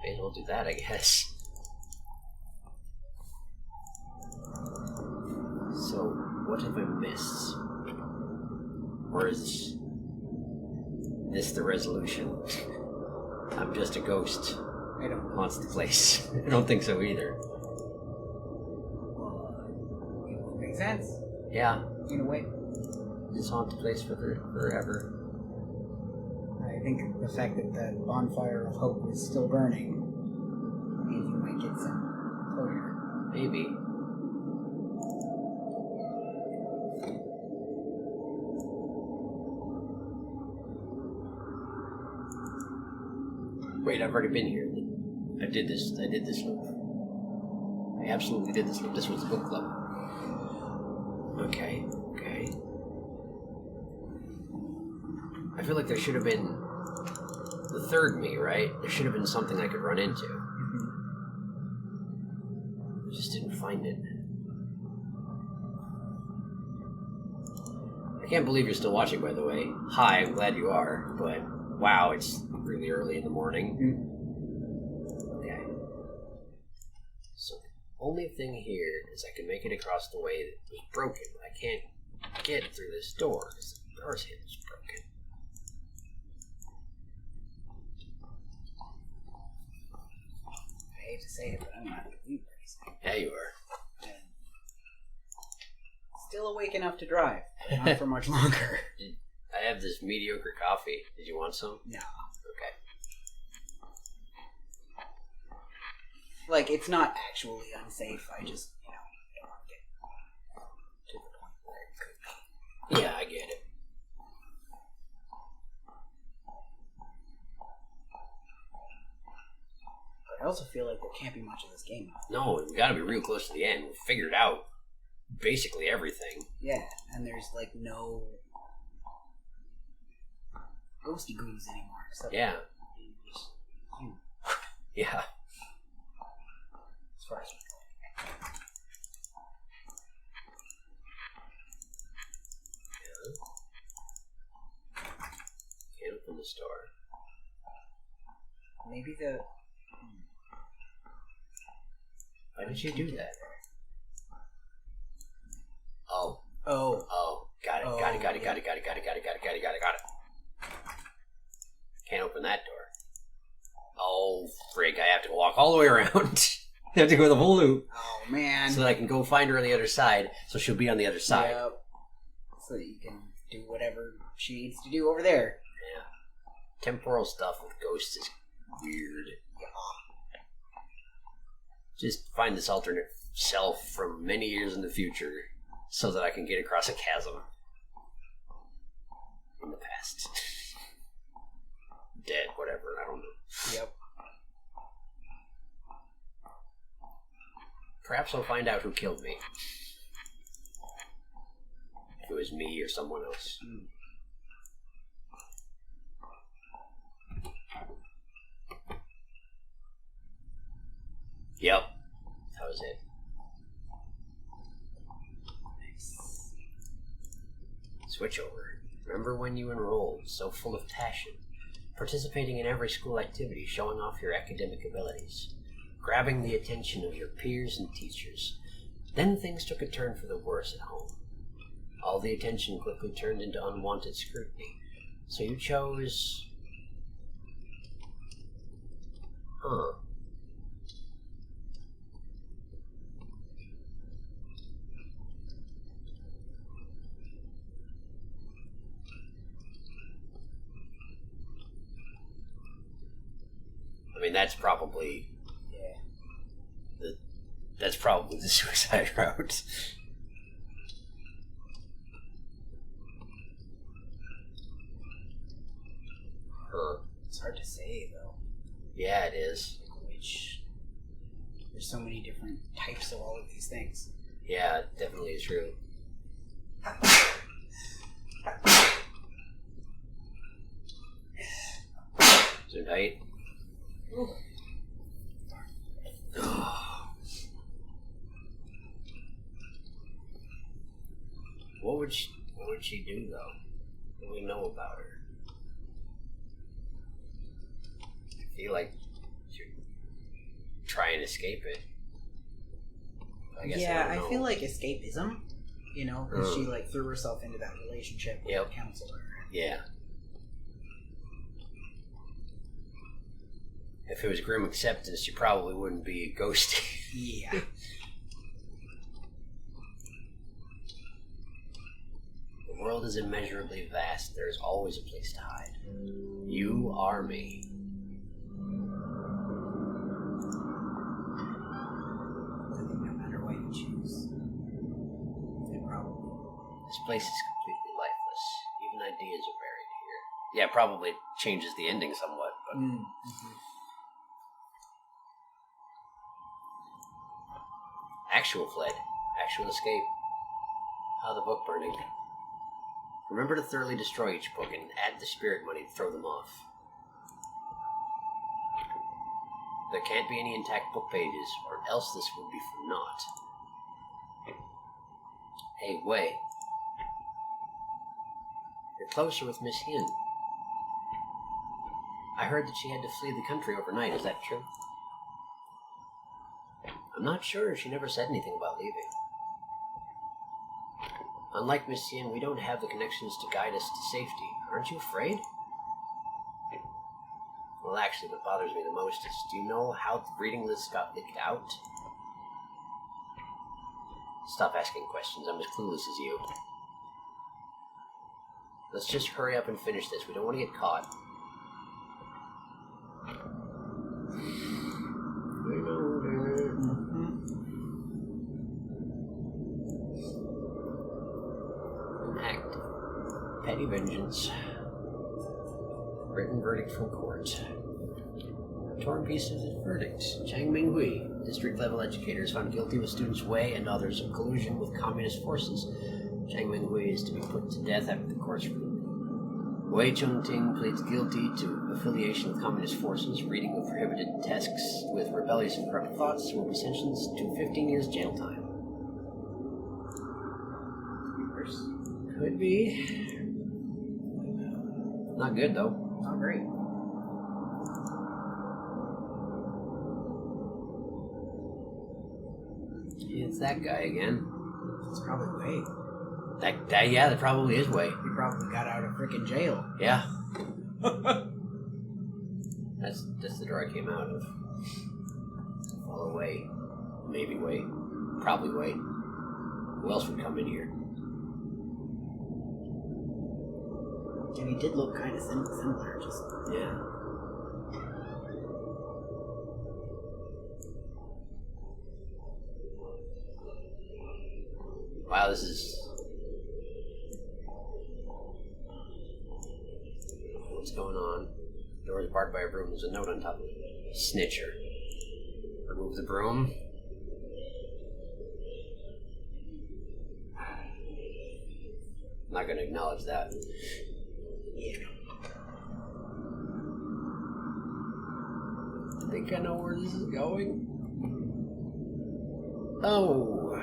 May as well do that, I guess. So, what have I missed? Or is this the resolution? I'm just a ghost. I don't know. Haunts the place. I don't think so either. It would make sense. Yeah. In a way. Just haunt the place forever. I think the fact that the bonfire of hope is still burning means you might get some closure. Maybe. Wait, I've already been here. I did this loop. I absolutely did this loop. This was the book club. Okay. I feel like there should have been the third me, right? There should have been something I could run into. Mm-hmm. I just didn't find it. I can't believe you're still watching, by the way. Hi, I'm glad you are, but wow, it's really early in the morning. Mm-hmm. Okay. So the only thing here is I can make it across the way that was broken. I can't get through this door because the door's hinge is broken. I hate to say it, but I'm not going to leave very soon. Yeah, you are. And still awake enough to drive, but not for much longer. I have this mediocre coffee. Did you want some? No. Okay. Like, it's not actually unsafe. I just, don't want to get to the point where it could be. Yeah, I get it. But I also feel like there can't be much of this game now. No, we gotta be real close to the end. We've figured out basically everything. Yeah, and there's, like, no ghosty goons anymore. Except Yeah. just you. Yeah. As far as we Can't open the store. know. Maybe the... Why did you do that? Oh. Oh. Got it. Got it. Can't open that door. Oh, frig. I have to walk all the way around. I have to go the whole loop. Oh, man. So that I can go find her on the other side, so she'll be on the other side. Yep. So that you can do whatever she needs to do over there. Yeah. Temporal stuff with ghosts is weird. Just find this alternate self from many years in the future so that I can get across a chasm. In the past. Dead, whatever, I don't know. Yep. Perhaps I'll find out who killed me. If it was me or someone else. Yep. That was it. Nice. Switch over. Remember when you enrolled, so full of passion, participating in every school activity, showing off your academic abilities, grabbing the attention of your peers and teachers. Then things took a turn for the worse at home. All the attention quickly turned into unwanted scrutiny. So you chose... Huh. I mean, that's probably... Yeah. That's probably the suicide route. Yeah, it is. Which there's so many different types of all of these things. Yeah, it definitely is true. So tight. What would she do though? What do we know about her? I feel like she'd try and escape it. I feel like escapism, because she like threw herself into that relationship with the counselor. Yeah. If it was grim acceptance, she probably wouldn't be ghosty. Yeah. The world is immeasurably vast. There is always a place to hide. You are me. I think no matter what you choose, it probably... This place is completely lifeless. Even ideas are buried here. Yeah, it probably changes the ending somewhat, but... Actual fled. Actual escape. How the book burning. Remember to thoroughly destroy each book and add the spirit money to throw them off. There can't be any intact book pages, or else this would be for naught. Hey, Wei. You're closer with Miss Yin. I heard that she had to flee the country overnight. Is that true? I'm not sure. She never said anything about leaving. Unlike Miss Yin, we don't have the connections to guide us to safety. Aren't you afraid? Well, actually, what bothers me the most is, do you know how the reading list got leaked out? Stop asking questions. I'm as clueless as you. Let's just hurry up and finish this. We don't want to get caught. Petty vengeance. Written verdict from court. Torn piece of the verdict. Chang Minghui, district-level educator, is found guilty with students Wei and others of collusion with communist forces. Chang Minghui is to be put to death after the court's ruling. Wei Chongting pleads guilty to affiliation with communist forces, reading of prohibited texts with rebellious and corrupt thoughts, will be sentenced to 15 years jail time. Could be. Not good, though. Not great. It's that guy again. It's probably Wei. That probably is Wei. He probably got out of frickin' jail. Yeah. That's the door I came out of. Follow Wei. Maybe Wei. Probably Wei. Who else would come in here? And he did look kind of similar, just... Yeah. Wow, this is... What's going on? Door is barred by a broom. There's a note on top of it. Snitcher. Remove the broom. I'm not going to acknowledge that. Yeah. I think I know where this is going. Oh.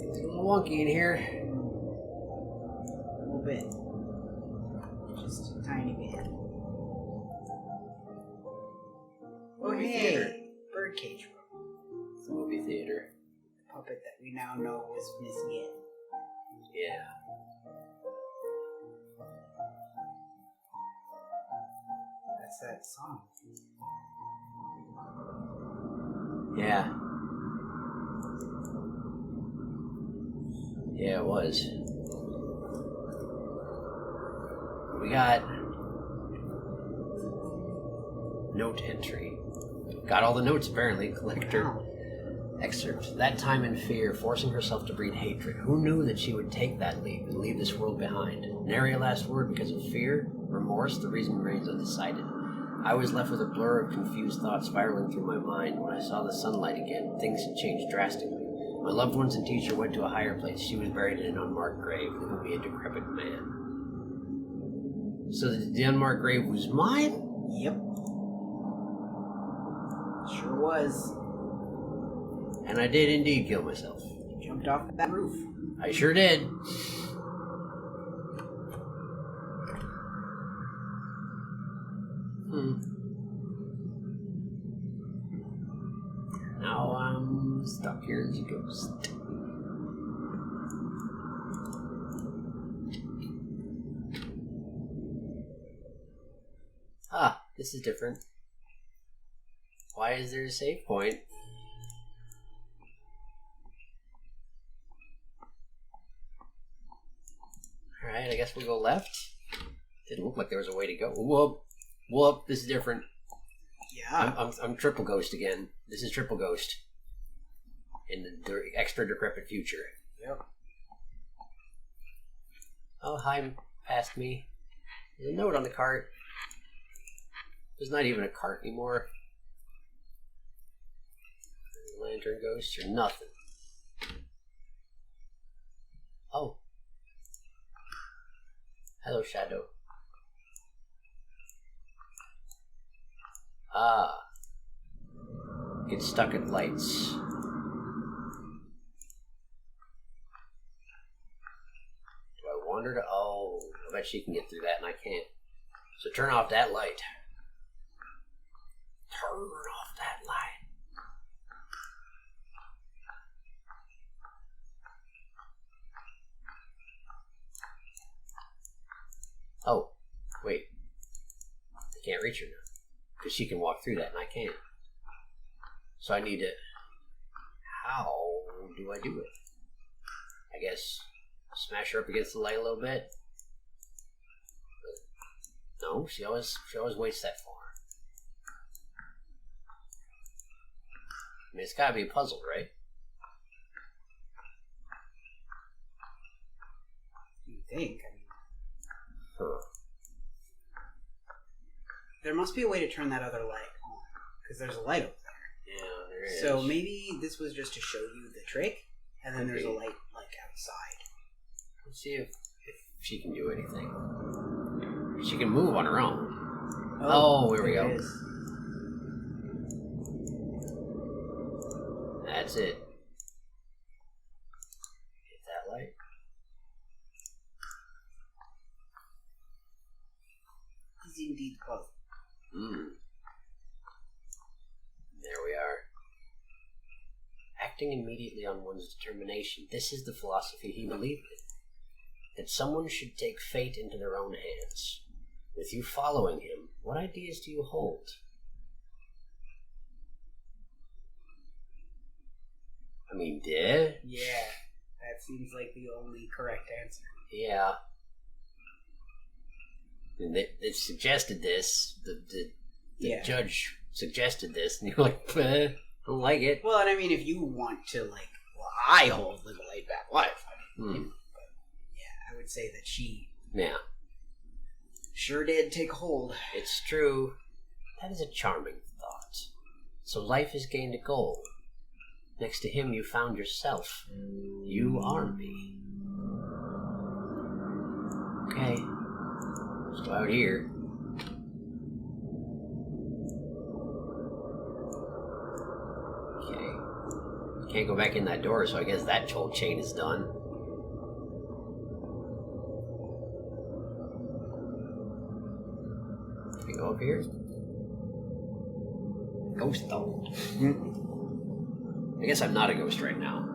It's a little wonky in here. A little bit. Just a tiny bit. Oh, hey! Birdcage room. It's a movie theater. Puppet that we now know was Miss Yin. Yeah. That's that song. Yeah. Yeah, it was. We got note entry. Got all the notes apparently. Collector. Wow. Excerpt. That time in fear, forcing herself to breed hatred. Who knew that she would take that leap and leave this world behind? Nary a last word because of fear, remorse, the reason remains undecided. I was left with a blur of confused thoughts spiraling through my mind. When I saw the sunlight again, things had changed drastically. My loved ones and teacher went to a higher place. She was buried in an unmarked grave, leaving me a decrepit man. So the unmarked grave was mine? Yep. Sure was. And I did indeed kill myself. You jumped off that roof. I sure did. Now I'm stuck here as a ghost. Ah, this is different. Why is there a save point? Alright, I guess we'll go left. Didn't look like there was a way to go. Whoop. Whoop, this is different. Yeah. I'm triple ghost again. This is triple ghost. In the extra decrepit future. Yep. Oh, hi, past me. There's a note on the cart. There's not even a cart anymore. Lantern ghost or nothing. Oh. Hello, Shadow. Ah. Get stuck at lights. Do I wander to... Oh, I bet she can get through that and I can't. So turn off that light. Turn off that light. Oh, wait. I can't reach her now. Because she can walk through that and I can't. So I need to... How do I do it? I guess smash her up against the light a little bit. But no, she always waits that far. I mean, it's gotta be a puzzle, right? You think? I mean, Huh. there must be a way to turn that other light on. Because there's a light over there. Yeah, there is. So maybe this was just to show you the trick, and then there's a Maybe. light, like, outside. Let's see if she can do anything. She can move on her own. Oh, here we there go. it is. That's it. Hit that light. Is indeed puzzle. There we are. Acting immediately on one's determination. This is the philosophy he believed in. That someone should take fate into their own hands. With you following him, what ideas do you hold? I mean, Yeah, that seems like the only correct answer. yeah. And they suggested this. The Yeah. judge suggested this, and you're like, I don't like it. Well, and I mean, if you want to, like, well, I live a laid back life. I mean, but yeah, I would say that she Yeah, sure did take hold. it's true. That is a charming thought. So life has gained a goal. Next to him, you found yourself. You are me. Okay. Let's go out here. Okay. Can't go back in that door, so I guess that whole chain is done. Can we go up here? Ghost though. I guess I'm not a ghost right now.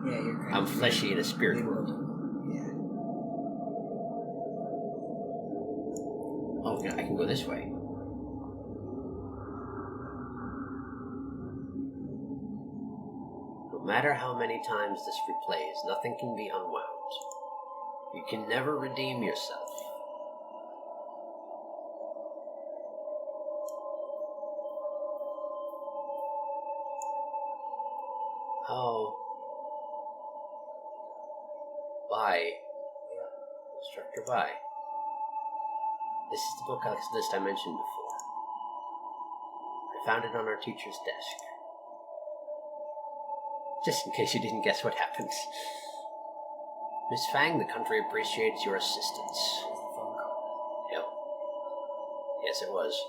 Yeah, you're correct. I'm fleshy in a spirit world. Yeah. Oh, yeah, I can go this way. No matter how many times this replays, nothing can be unwound. You can never redeem yourself. Oh. Bye. Instructor, bye. This is the book list I mentioned before. I found it on our teacher's desk. Just in case you didn't guess what happens. Miss Fang, the country appreciates your assistance. Yep. Yes, it was.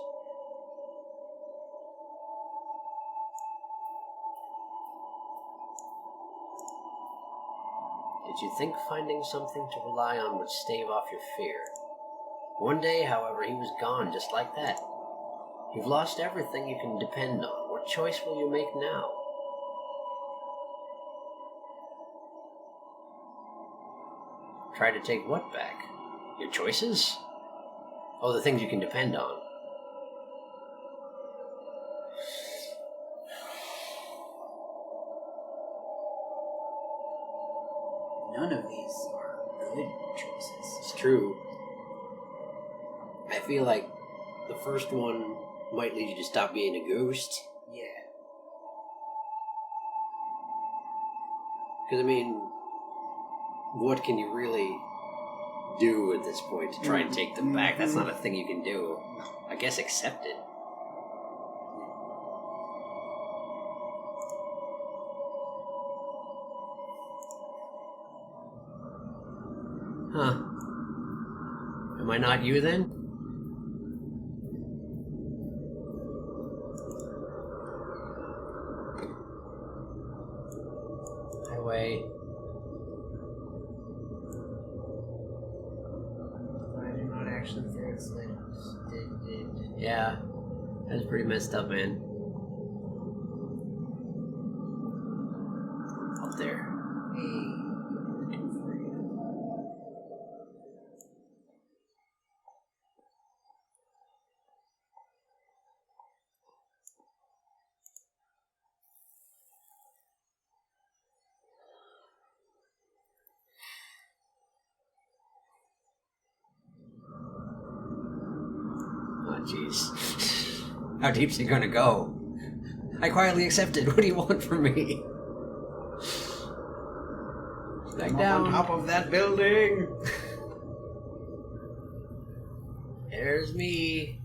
Did you think finding something to rely on would stave off your fear? One day, however, he was gone just like that. You've lost everything you can depend on. What choice will you make now? Try to take what back? Your choices? Oh, the things you can depend on. None of these are good choices. It's true. I feel like the first one might lead you to stop being a ghost. Yeah. Because, I mean, what can you really do at this point to try and take them back? That's not a thing you can do. I guess accept it. Huh. Am I not you then? Highway. I did not actually think it's like did. Yeah. That's pretty messed up, man. Up there. Oh, jeez. How deep's he gonna go? I quietly accepted. What do you want from me? Back down. On top of that building. There's me.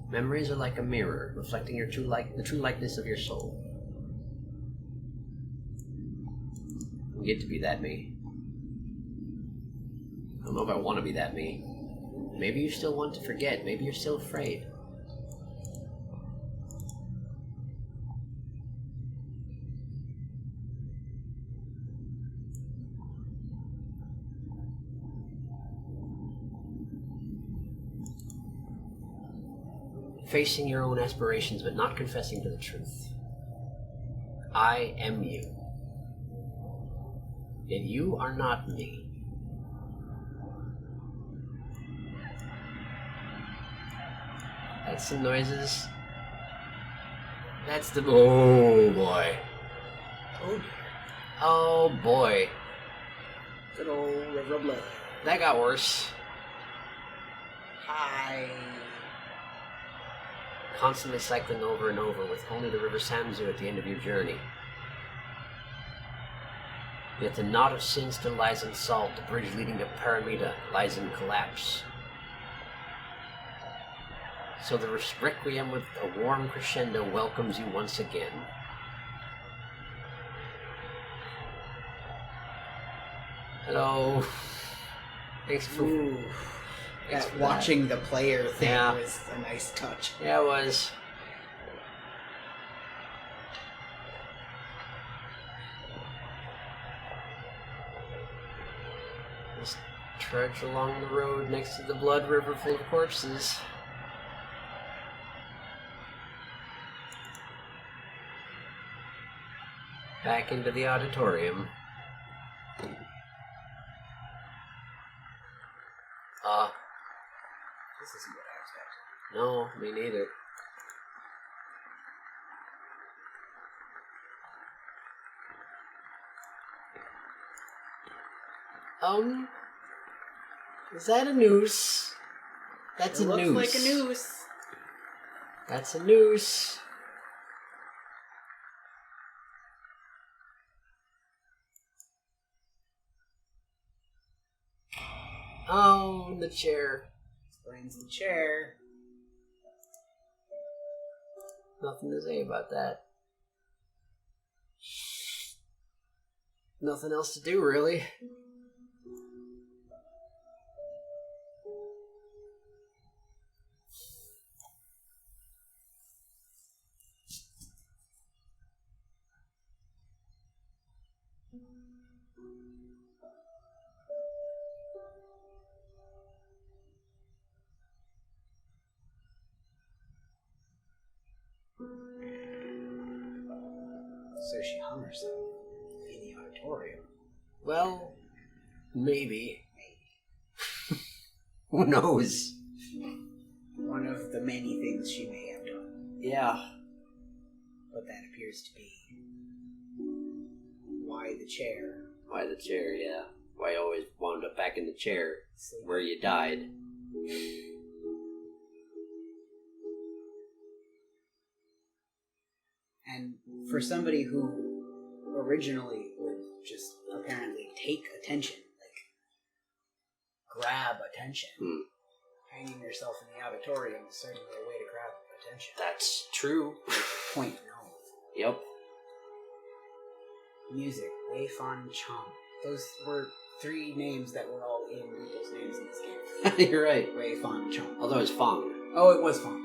Memories are like a mirror, reflecting the true likeness of your soul. You get to be that me. I don't know if I want to be that me. Maybe you still want to forget. Maybe you're still afraid. Facing your own aspirations, but not confessing to the truth. I am you. Yet you are not me. That's some noises. That's the... Oh, boy. Oh dear. Oh, boy. Good old river of blood. That got worse. Hi. Constantly cycling over and over with only the river Samzu at the end of your journey. Yet the knot of sin still lies unsolved. The bridge leading to Paramita lies in collapse. So the requiem with a warm crescendo welcomes you once again. Hello. Thanks for... That watching the player thing Yeah. was a nice touch. Yeah, it was. Just trudge along the road next to the blood river full of corpses. Back into the auditorium. This isn't what I expected. No, me neither. Is that a noose? That's a noose. Looks like a noose. That's a noose. Oh, in the chair. Explains the chair. Nothing to say about that. Nothing else to do, really. So she hung herself in the auditorium. Well, maybe. Who knows? One of the many things she may have done. Yeah. But that appears to be why the chair. Why the chair, yeah. Why you always wound up back in the chair where you died. And for somebody who originally would just apparently take attention, like grab attention, hanging yourself in the auditorium is certainly a way to grab attention. That's true. Point no. Yep. Music, Wei Fan Chong. Those were 3 names that were all in those names in this game. You're right. Wei Fan Chong. Although it's Fong. Oh, it was Fong.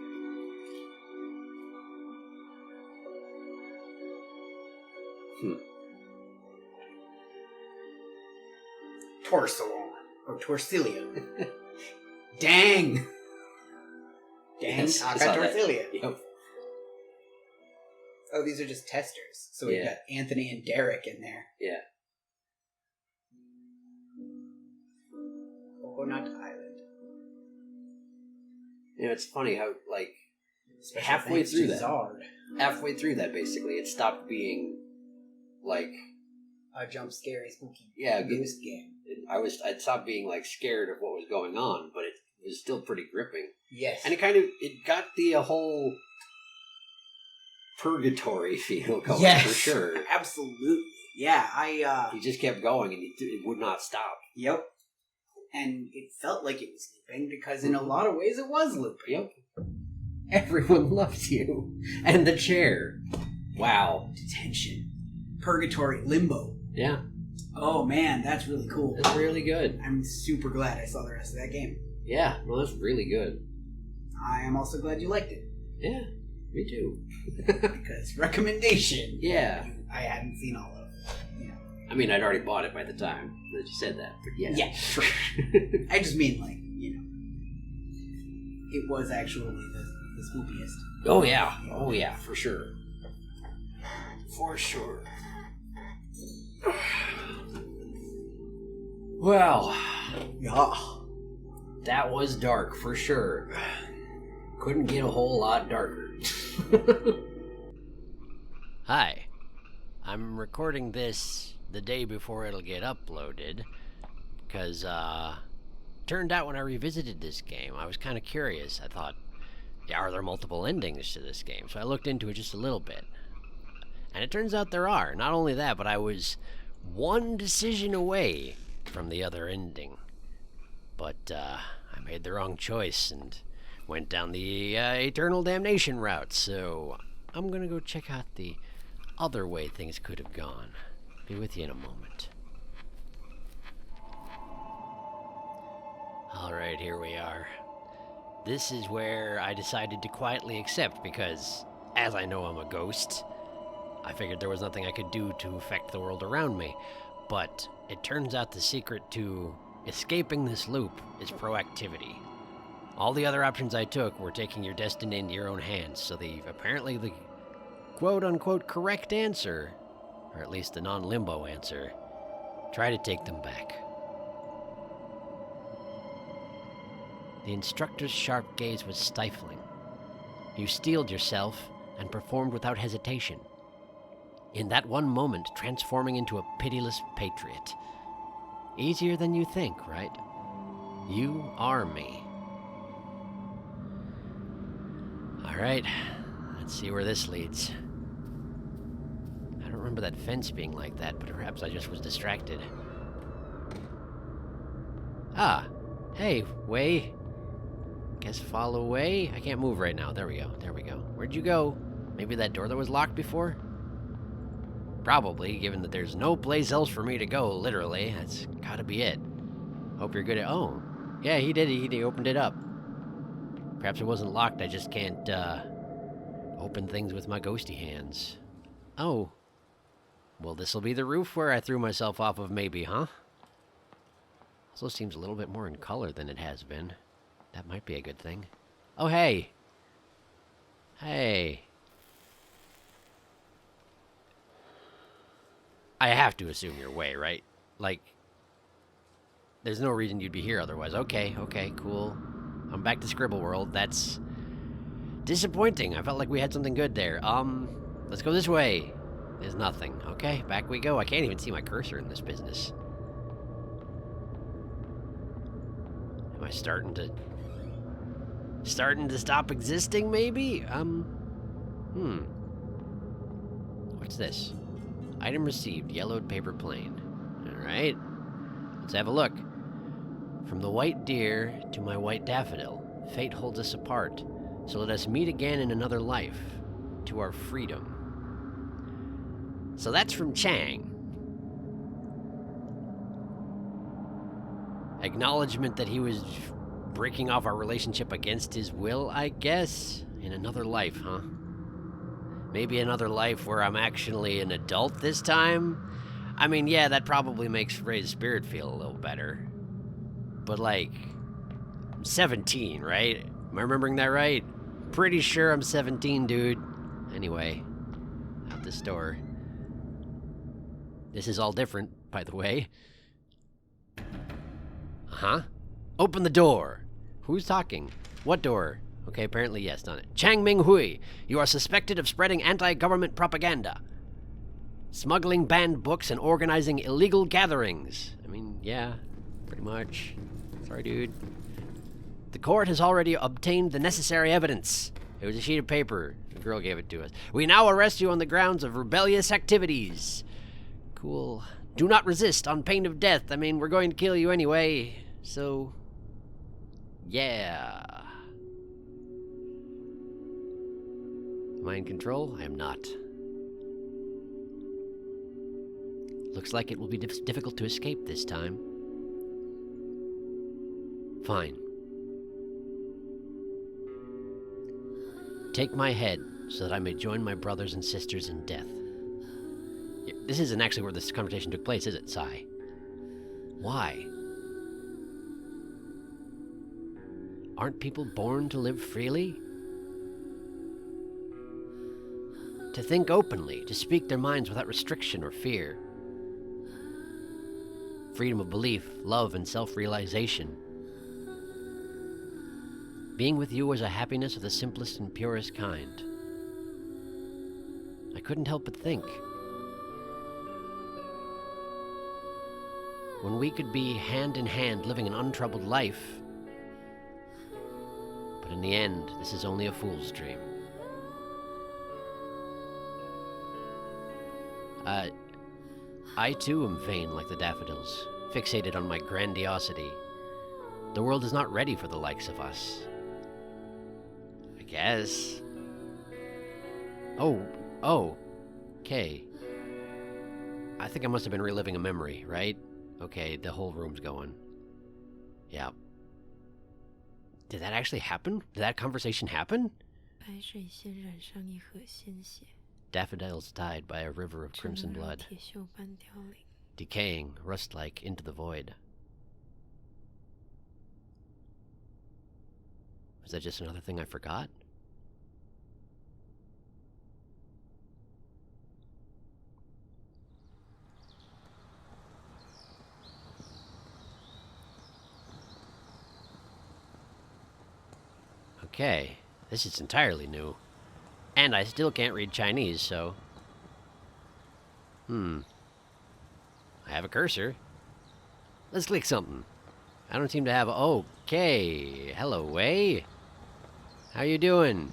Torsalon. Or Torsilia. Dang! Dang, Yes, I Taka saw that. Torsilia. Yep. Oh, these are just testers. So we got Anthony and Derek in there. Yeah. Coconut Island. You know, it's funny how, like, Special halfway thanks through to that. Zard. Halfway through that, basically, it stopped being, like... A jump scary spooky Yeah, ghost game. I'd stopped being, like, scared of what was going on, but it was still pretty gripping. Yes. And it got the whole purgatory feel going, yes, for sure. Absolutely. Yeah, He just kept going, and it would not stop. Yep. And it felt like it was looping, because in a lot of ways it was looping. Yep. Everyone loves you. And the chair. Wow. Detention. Purgatory. Limbo. Yeah. Oh, man, that's really cool. That's really good. I'm super glad I saw the rest of that game. Yeah, well, that's really good. I am also glad you liked it. Yeah, me too. Because recommendation. Yeah. I hadn't seen all of it. I mean, I'd already bought it by the time that you said that, but yeah. Yeah, true. I just mean, like, it was actually the spookiest. Oh, yeah. Oh, yeah, for sure. For sure. Well, Yeah. that was dark, for sure. Couldn't get a whole lot darker. Hi. I'm recording this the day before it'll get uploaded, because, turned out when I revisited this game, I was kind of curious. I thought, are there multiple endings to this game? So I looked into it just a little bit. And it turns out there are. Not only that, but I was one decision away from the other ending. But, I made the wrong choice and went down the, Eternal Damnation route, so I'm gonna go check out the other way things could have gone. Be with you in a moment. Alright, here we are. This is where I decided to quietly accept because, as I know I'm a ghost, I figured there was nothing I could do to affect the world around me. But it turns out the secret to escaping this loop is proactivity. All the other options I took were taking your destiny into your own hands, so apparently the quote-unquote correct answer, or at least the non-limbo answer, try to take them back. The instructor's sharp gaze was stifling. You steeled yourself and performed without hesitation. In that one moment, transforming into a pitiless patriot. Easier than you think, right? You are me. Alright, let's see where this leads. I don't remember that fence being like that, but perhaps I just was distracted. Ah, Hey, Wei. Guess follow Wei? I can't move right now. There we go. Where'd you go? Maybe that door that was locked before? Probably, given that there's no place else for me to go, literally. That's gotta be it. Hope you're good at... Oh. Yeah, he did. He opened it up. Perhaps it wasn't locked. I just can't, open things with my ghosty hands. Oh. Well, this'll be the roof where I threw myself off of maybe, huh? Also seems a little bit more in color than it has been. That might be a good thing. Oh, hey! Hey. I have to assume you're Wei, right? Like, there's no reason you'd be here otherwise. Okay, cool. I'm back to Scribble World. That's disappointing. I felt like we had something good there. Let's go this way. There's nothing. Okay, back we go. I can't even see my cursor in this business. Am I starting to stop existing, maybe? What's this? Item received, yellowed paper plane. Alright. Let's have a look. From the white deer to my white daffodil, fate holds us apart. So let us meet again in another life, to our freedom. So that's from Chang. Acknowledgement that he was breaking off our relationship against his will, I guess? In another life, huh? Maybe another life where I'm actually an adult this time? I mean, yeah, that probably makes Ray's spirit feel a little better. But, like, I'm 17, right? Am I remembering that right? Pretty sure I'm 17, dude. Anyway, out this door. This is all different, by the way. Uh-huh. Open the door. Who's talking? What door? Okay, apparently yes, done it. Chang Ming Hui, you are suspected of spreading anti-government propaganda, smuggling banned books, and organizing illegal gatherings. I mean, yeah, pretty much. Sorry, dude. The court has already obtained the necessary evidence. It was a sheet of paper. The girl gave it to us. We now arrest you on the grounds of rebellious activities. Cool. Do not resist on pain of death. I mean, we're going to kill you anyway, so... yeah. Am I in control? I am not. Looks like it will be difficult to escape this time. Fine. Take my head so that I may join my brothers and sisters in death. This isn't actually where this conversation took place, is it, Sai? Why? Aren't people born to live freely? To think openly, to speak their minds without restriction or fear. Freedom of belief, love, and self-realization. Being with you was a happiness of the simplest and purest kind. I couldn't help but think. When we could be hand in hand living an untroubled life. But in the end, this is only a fool's dream. I too am vain like the daffodils, fixated on my grandiosity. The world is not ready for the likes of us. I guess. Oh, okay. I think I must have been reliving a memory, right? Okay, the whole room's going. Yeah. Did that actually happen? Did that conversation happen? Daffodils died by a river of crimson blood, decaying, rust-like, into the void. Was that just another thing I forgot? Okay, this is entirely new. And I still can't read Chinese, so... I have a cursor. Let's click something. I don't seem to have... Okay. Hello, Wei. How you doing?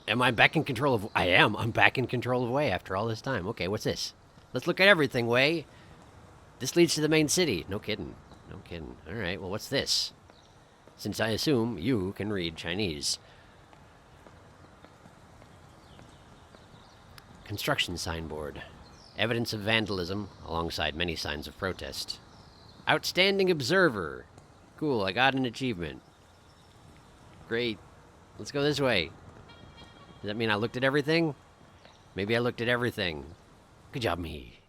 Am I back in control of... I am. I'm back in control of Wei after all this time. Okay, what's this? Let's look at everything, Wei. This leads to the main city. No kidding. No kidding. Alright, well, what's this? Since I assume you can read Chinese. Construction signboard. Evidence of vandalism, alongside many signs of protest. Outstanding observer. Cool, I got an achievement. Great. Let's go this way. Does that mean I looked at everything? Maybe I looked at everything. Good job, me.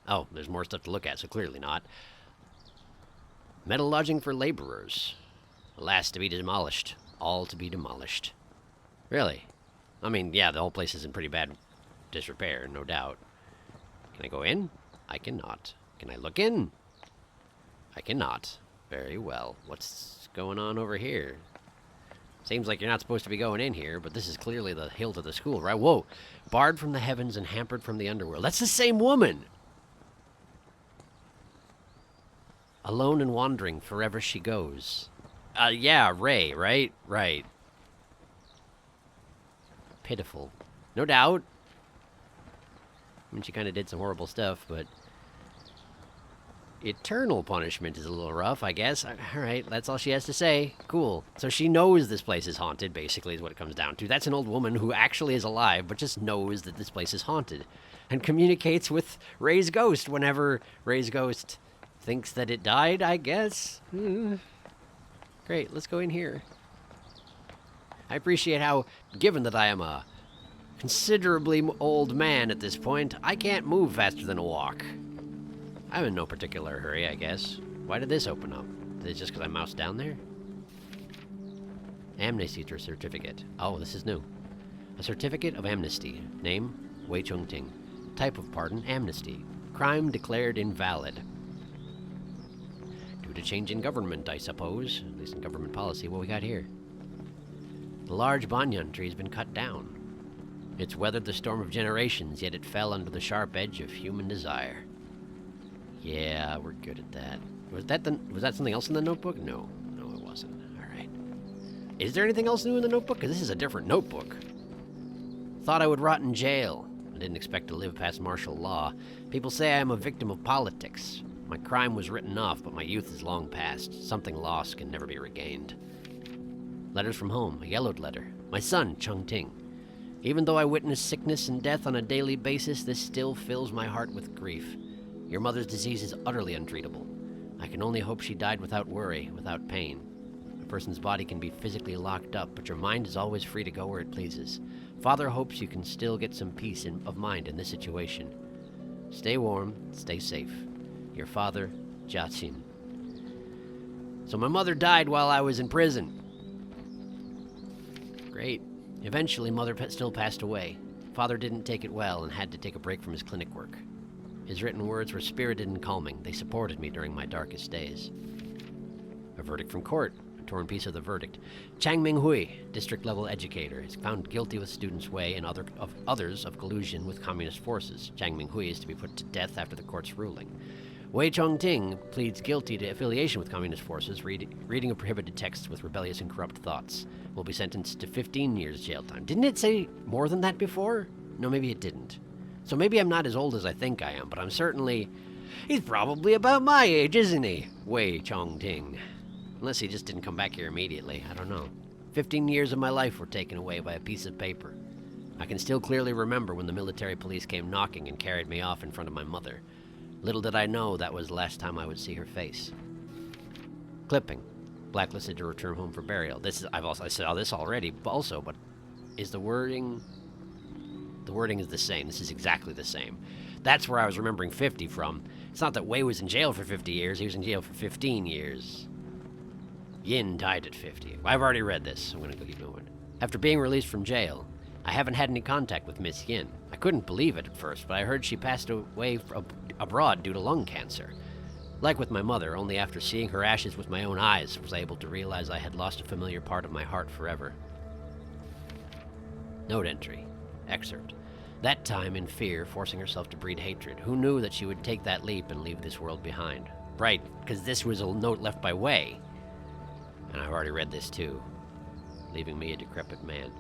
Oh, there's more stuff to look at, so clearly not. Metal lodging for laborers. Alas, to be demolished. All to be demolished. Really? I mean, yeah, the whole place is in pretty bad disrepair, no doubt. Can I go in? I cannot. Can I look in? I cannot. Very well. What's going on over here? Seems like you're not supposed to be going in here, but this is clearly the hill to the school, right? Whoa! Barred from the heavens and hampered from the underworld. That's the same woman! Alone and wandering, forever she goes. Yeah, Ray, right? Right. Pitiful. No doubt. I mean, she kind of did some horrible stuff, but... eternal punishment is a little rough, I guess. Alright, that's all she has to say. Cool. So she knows this place is haunted, basically, is what it comes down to. That's an old woman who actually is alive, but just knows that this place is haunted. And communicates with Ray's ghost whenever Ray's ghost thinks that it died, I guess. Great, let's go in here. I appreciate how, given that I am a considerably old man at this point, I can't move faster than a walk. I'm in no particular hurry, I guess. Why did this open up? Is it just because I moused down there? Amnesty certificate. Oh, this is new. A certificate of amnesty. Name, Wei Chung-ting. Type of pardon, amnesty. Crime declared invalid. Due to change in government, I suppose. At least in government policy. What we got here? The large banyan tree has been cut down. It's weathered the storm of generations, yet it fell under the sharp edge of human desire. Yeah, we're good at that. Was that something else in the notebook? No, it wasn't. All right. Is there anything else new in the notebook? Because this is a different notebook. Thought I would rot in jail. I didn't expect to live past martial law. People say I am a victim of politics. My crime was written off, but my youth is long past. Something lost can never be regained. Letters from home, a yellowed letter. My son, Chung-ting. Even though I witness sickness and death on a daily basis, this still fills my heart with grief. Your mother's disease is utterly untreatable. I can only hope she died without worry, without pain. A person's body can be physically locked up, but your mind is always free to go where it pleases. Father hopes you can still get some peace of mind in this situation. Stay warm, stay safe. Your father, Jia-Xin. So my mother died while I was in prison. Great. Eventually, Mother still passed away. Father didn't take it well and had to take a break from his clinic work. His written words were spirited and calming. They supported me during my darkest days. A verdict from court. A torn piece of the verdict. Chang Minghui, district-level educator, is found guilty with students Wei and others of collusion with communist forces. Chang Minghui is to be put to death after the court's ruling. Wei Chung-ting pleads guilty to affiliation with communist forces, reading of prohibited texts with rebellious and corrupt thoughts. Will be sentenced to 15 years jail time. Didn't it say more than that before? No, maybe it didn't. So maybe I'm not as old as I think I am, but I'm certainly... He's probably about my age, isn't he? Wei Chung-ting. Unless he just didn't come back here immediately. I don't know. 15 years of my life were taken away by a piece of paper. I can still clearly remember when the military police came knocking and carried me off in front of my mother. Little did I know that was the last time I would see her face. Clipping. Blacklisted to return home for burial. I saw this already, also, but is the wording... The wording is the same. This is exactly the same. That's where I was remembering 50 from. It's not that Wei was in jail for 50 years. He was in jail for 15 years. Yin died at 50. I've already read this. I'm going to go keep moving. After being released from jail, I haven't had any contact with Miss Yin. I couldn't believe it at first, but I heard she passed away abroad due to lung cancer. Like with my mother, only after seeing her ashes with my own eyes was I able to realize I had lost a familiar part of my heart forever. Note entry. Excerpt. That time, in fear, forcing herself to breed hatred. Who knew that she would take that leap and leave this world behind? Right, because this was a note left by Wei. And I've already read this too. Leaving me a decrepit man.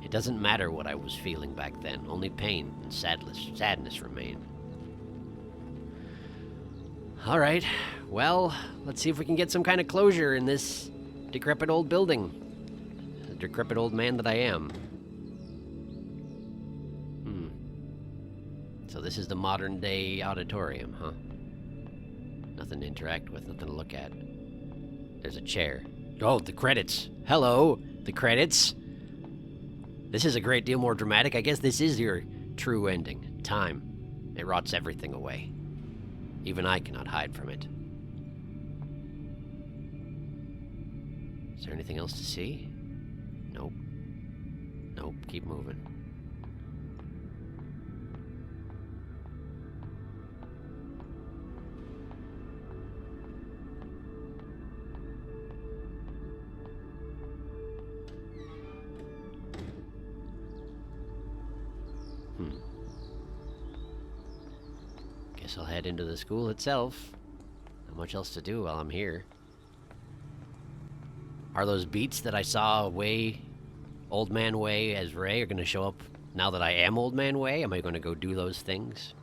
It doesn't matter what I was feeling back then. Only pain and sadness remain. All right. Well, let's see if we can get some kind of closure in this decrepit old building. The decrepit old man that I am. So this is the modern day auditorium, huh? Nothing to interact with, nothing to look at. There's a chair. Oh, the credits. Hello, the credits. This is a great deal more dramatic. I guess this is your true ending. Time. It rots everything away. Even I cannot hide from it. Is there anything else to see? Nope. Nope, keep moving. Guess I'll head into the school itself. Not much else to do while I'm here. Are those beats that I saw Old Man Way as Ray are going to show up now that I am Old Man Way? Am I going to go do those things?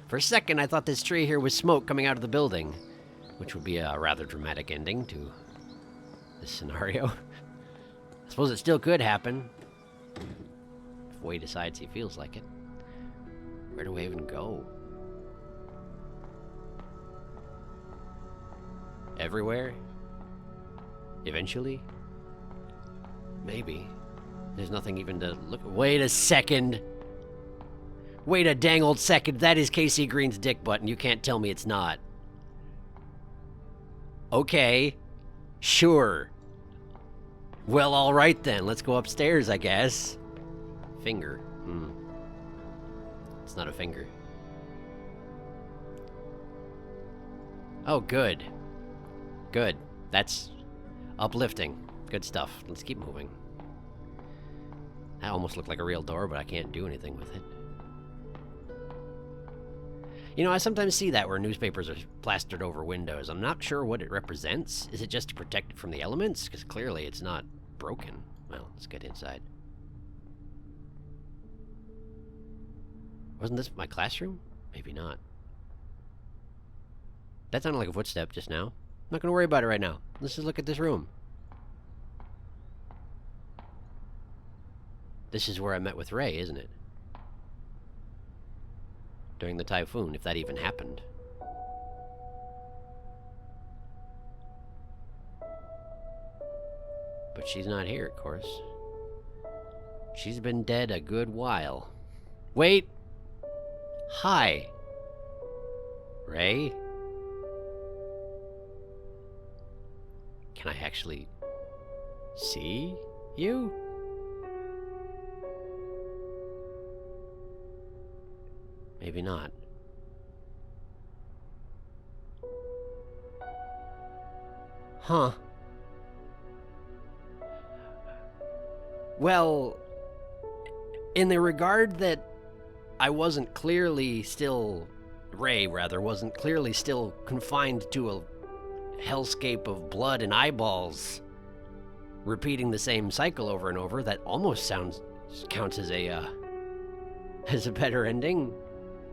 For a second, I thought this tree here was smoke coming out of the building, which would be a rather dramatic ending to this scenario. I suppose it still could happen. If Way decides he feels like it. Where do I even go? Everywhere? Eventually? Maybe. There's nothing even to look... Wait a second! Wait a dang old second! That is Casey Green's dick button. You can't tell me it's not. Okay. Sure. Well, alright then. Let's go upstairs, I guess. Finger. It's not a finger. Oh, good. Good. That's uplifting. Good stuff. Let's keep moving. That almost looked like a real door, but I can't do anything with it. You know, I sometimes see that where newspapers are plastered over windows. I'm not sure what it represents. Is it just to protect it from the elements? Because clearly it's not broken. Well, let's get inside. Wasn't this my classroom? Maybe not. That sounded like a footstep just now. I'm not going to worry about it right now. Let's just look at this room. This is where I met with Ray, isn't it? During the typhoon, if that even happened. But she's not here, of course. She's been dead a good while. Wait! Hi. Ray? Can I actually see you? Maybe not. Huh. Well, in the regard that I wasn't clearly still... Ray, rather, wasn't clearly still confined to a hellscape of blood and eyeballs, repeating the same cycle over and over, that almost counts as a better ending.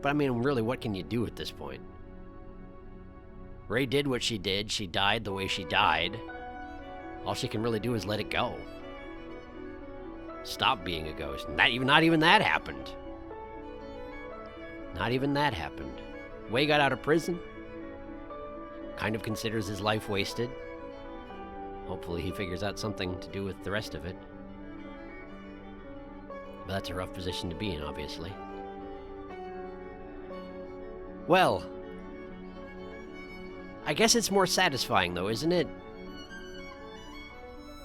But I mean, really, what can you do at this point? Ray did what she did. She died the way she died. All she can really do is let it go. Stop being a ghost. Not even that happened. Not even that happened. Way got out of prison. Kind of considers his life wasted. Hopefully he figures out something to do with the rest of it. But that's a rough position to be in, obviously. Well, I guess it's more satisfying, though, isn't it?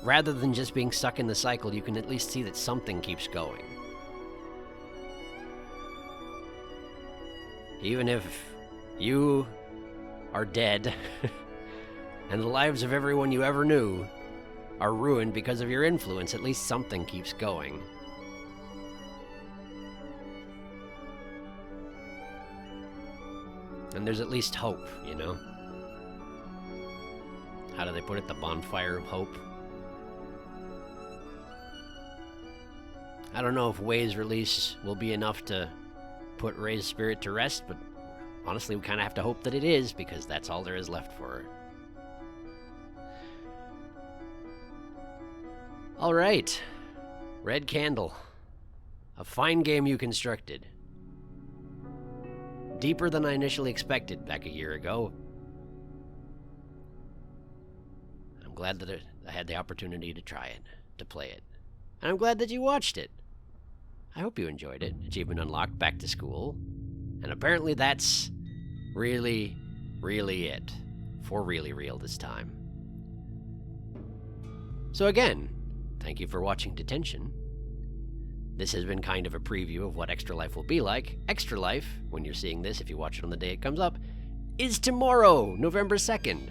Rather than just being stuck in the cycle, you can at least see that something keeps going. Even if you are dead, and the lives of everyone you ever knew are ruined because of your influence, at least something keeps going. And there's at least hope, you know? How do they put it? The bonfire of hope? I don't know if Way's release will be enough to put Ray's spirit to rest, but honestly, we kind of have to hope that it is, because that's all there is left for her. All right. Red Candle. A fine game you constructed. Deeper than I initially expected back a year ago. I'm glad that I had the opportunity to try it, to play it. And I'm glad that you watched it. I hope you enjoyed it. Achievement unlocked, back to school. And apparently that's really, really it. For really real this time. So again, thank you for watching Detention. This has been kind of a preview of what Extra Life will be like. Extra Life, when you're seeing this, if you watch it on the day it comes up, is tomorrow, November 2nd.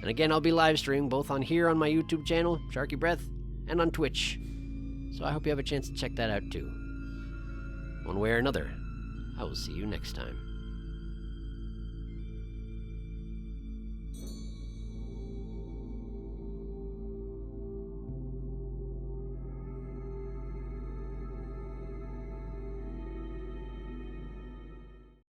And again, I'll be live streaming both on here on my YouTube channel, SharkyBreath, and on Twitch. So I hope you have a chance to check that out too. One way or another, I will see you next time.